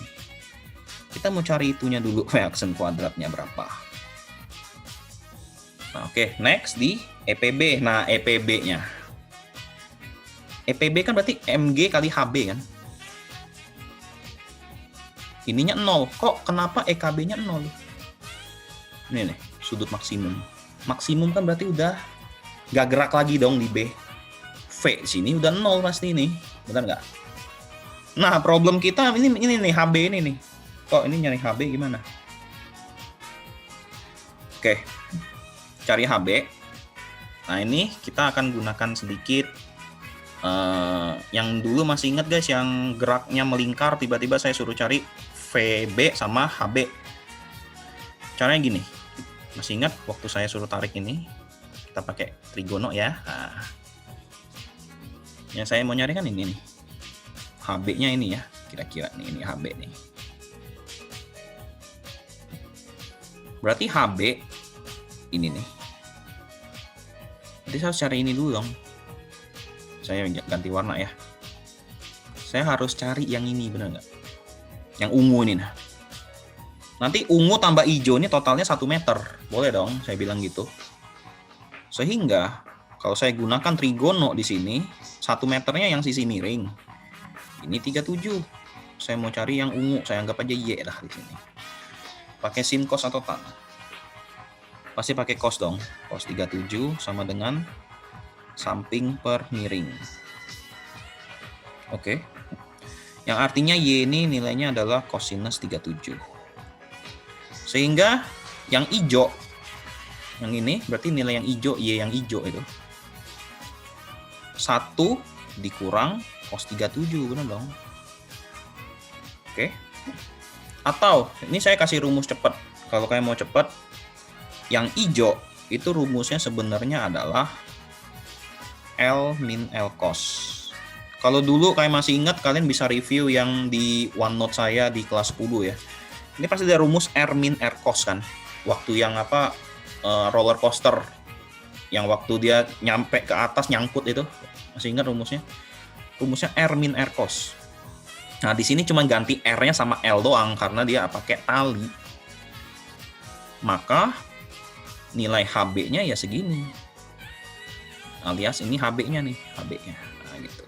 Kita mau cari itunya dulu, V aksen kuadratnya berapa. Nah, oke, next di EPB. Nah, EPB-nya. EPB kan berarti MG kali HB kan? Ininya 0. Kok kenapa EKB-nya 0? Ini nih, sudut maksimum. Maksimum kan berarti udah gak gerak lagi dong di B. V sini udah 0 pasti nih. Benar nggak? Nah, problem kita ini nih, HB ini nih. Kok ini nyari HB gimana? Oke. Cari HB. Nah ini kita akan gunakan sedikit yang dulu masih ingat guys, yang geraknya melingkar tiba-tiba saya suruh cari VB sama HB. Caranya gini, masih ingat waktu saya suruh tarik ini kita pakai trigono ya. Nah, yang saya mau nyari kan ini nih, HB-nya ini ya, kira-kira nih, ini HB nih. Berarti HB ini nih. Jadi saya harus cari ini dulu dong. Saya ganti warna ya. Saya harus cari yang ini, benar nggak? Yang ungu ini nah. Nanti ungu tambah hijau ini totalnya 1 meter. Boleh dong, saya bilang gitu. Sehingga kalau saya gunakan trigono di sini, 1 meternya yang sisi miring. Ini 37. Saya mau cari yang ungu, saya anggap aja Y lah di sini. Pakai sin, cos atau tan? Pasti pakai cos dong. Cos 37 sama dengan samping per miring. Oke. Yang artinya Y ini nilainya adalah cosinus 37. Sehingga yang hijau, yang ini berarti nilai yang hijau, Y yang hijau itu 1 dikurang cos 37, benar dong? Oke. Atau ini saya kasih rumus cepat. Kalau kalian mau cepat, yang hijau itu rumusnya sebenarnya adalah L min L cos. Kalau dulu kalian masih ingat, kalian bisa review yang di OneNote saya di kelas 10 ya. Ini pasti ada rumus R min R cos kan. Waktu yang apa roller coaster yang waktu dia nyampe ke atas nyangkut itu. Masih ingat rumusnya? Rumusnya R min R cos. Nah, di sini cuma ganti R-nya sama L doang karena dia pakai tali. Maka nilai HB-nya ya segini. Alias ini HB-nya nih, HB-nya. Nah, gitu.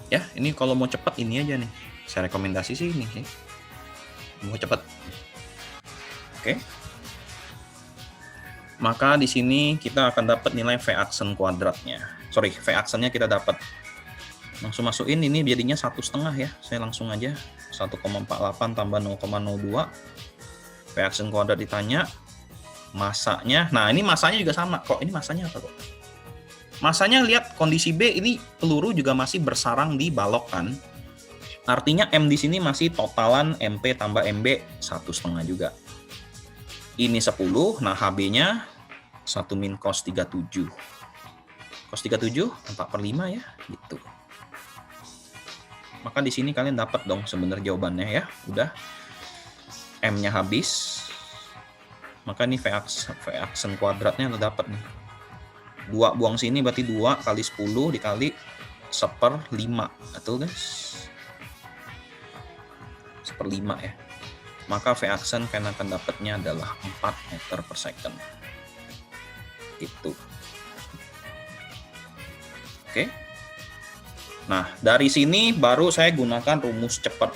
Ya, ini kalau mau cepat ini aja nih. Saya rekomendasi sih ini sih. Mau cepat. Oke. Maka di sini kita akan dapat nilai V aksen kuadratnya. Sorry, V aksennya kita dapat. Langsung masukin, ini jadinya 1,5 ya. Saya langsung aja 1,48 tambah 0,02. V aksen kuadrat ditanya. Masanya, nah ini masanya juga sama kok. Ini masanya apa kok? Masanya lihat kondisi B, ini peluru juga masih bersarang di balok kan. Artinya M di sini masih totalan MP tambah MB 1,5 juga. Ini 10, nah HB-nya 1 min cos 37. Cos 37 4/5 ya, gitu. Maka di sini kalian dapat dong sebenarnya jawabannya ya. Udah. M-nya habis. Maka ini V aksen kuadratnya udah dapat nih. 2 buang sini berarti 2 kali 10 dikali 1/5. Betul guys? 1/5 ya. Maka V aksen kalian akan dapatnya adalah 4 meter per second. Gitu. Oke. Nah, dari sini baru saya gunakan rumus cepat.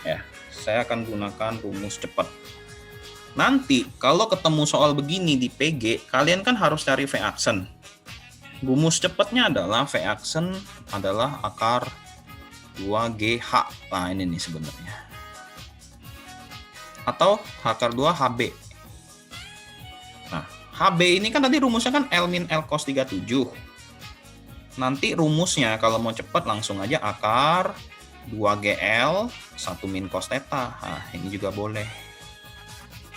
Ya, saya akan gunakan rumus cepat. Nanti kalau ketemu soal begini di PG, kalian kan harus cari V aksen. Rumus cepatnya adalah V aksen adalah akar 2GH. Nah, ini nih sebenarnya. Atau akar 2 HB. Nah, HB ini kan tadi rumusnya kan L min L cos 37. Nanti rumusnya kalau mau cepat langsung aja akar 2GL 1 min cos theta. Nah, ini juga boleh.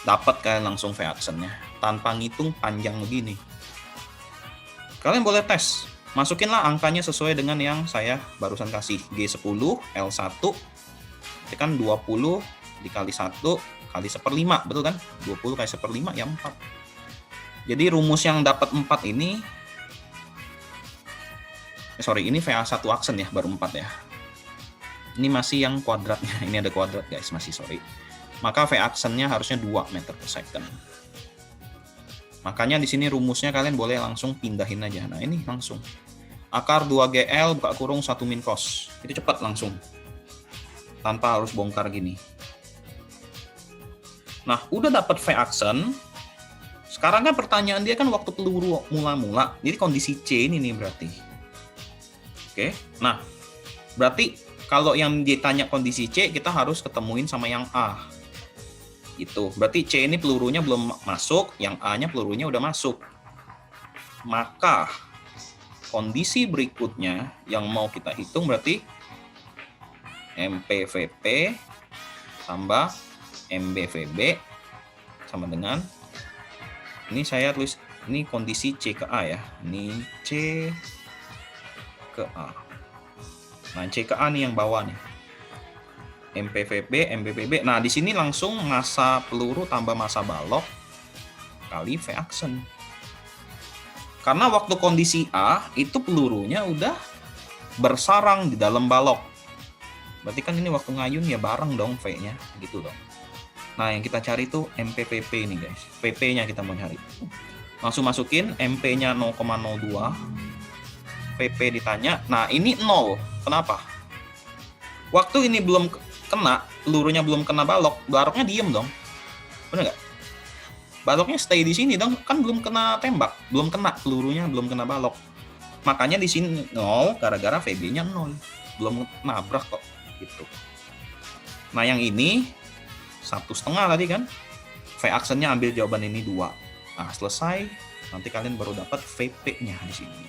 Dapat kalian langsung V aksennya tanpa ngitung panjang begini. Kalian boleh tes, masukinlah angkanya sesuai dengan yang saya barusan kasih. G10 L1 itu kan 20 dikali 1 kali 1/5, betul kan? 20 kali 1/5 ya 4. Jadi rumus yang dapat 4 ini ini VA1 aksen ya, baru 4 ya. Ini masih yang kuadratnya, ini ada kuadrat guys, masih sorry. Maka V aksennya harusnya 2 meter per second. Makanya di sini rumusnya kalian boleh langsung pindahin aja. Nah, ini langsung. Akar 2GL buka kurung 1 min cos. Itu cepat langsung. Tanpa harus bongkar gini. Nah, udah dapat V aksen. Sekarang kan pertanyaan dia kan waktu peluru mula-mula. Jadi kondisi C ini nih berarti. Oke. Nah, berarti kalau yang ditanya kondisi C, kita harus ketemuin sama yang A. Itu berarti C ini pelurunya belum masuk, yang A-nya pelurunya udah masuk. Maka kondisi berikutnya yang mau kita hitung berarti MPVP tambah MBVB sama dengan, ini saya tulis, ini kondisi C ke A ya. Ini C ke A. Nah, C ke A nih yang bawah nih. MPVB, MBVB. Nah, di sini langsung massa peluru tambah massa balok kali V aksen. Karena waktu kondisi A, itu pelurunya udah bersarang di dalam balok. Berarti kan ini waktu ngayun ya bareng dong V-nya, gitu dong. Nah, yang kita cari itu MPVP ini guys. PP-nya kita mau cari. Langsung masukin MP-nya 0,02. PP ditanya. Nah, ini 0. Kenapa? Waktu ini belum kena, pelurunya belum kena balok, baloknya diem dong. Bener nggak? baloknya stay di sini dong, kan belum kena tembak, belum kena pelurunya, belum kena balok. Makanya di sini 0 gara-gara VB-nya 0. Belum nabrak kok gitu. Nah, yang ini 1,5 tadi kan. V aksennya ambil jawaban ini 2. Nah, selesai. Nanti kalian baru dapat VP-nya di sini.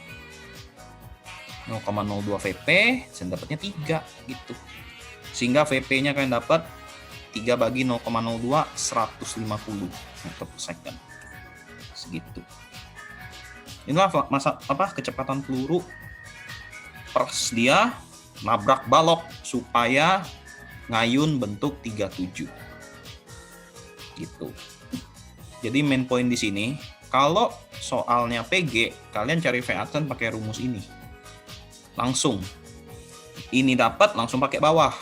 0,02 VP, saya dapatnya 3 gitu. Sehingga VP-nya kalian dapat 3 bagi 0,02 150 meter per second. Segitu. Inilah kecepatan peluru pas dia nabrak balok supaya ngayun bentuk 37. Gitu. Jadi main point di sini, kalau soalnya PG, kalian cari V aksen pakai rumus ini. Langsung. Ini dapat langsung pakai bawah.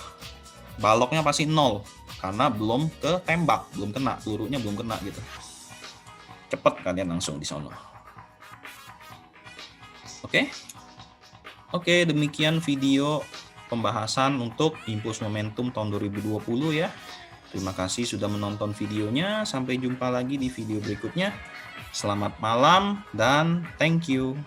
Baloknya pasti 0 karena belum ke tembak, belum kena, pelurunya belum kena gitu. Cepet kalian langsung di sono. Oke, demikian video pembahasan untuk impuls momentum tahun 2020 ya. Terima kasih sudah menonton videonya. Sampai jumpa lagi di video berikutnya. Selamat malam dan thank you.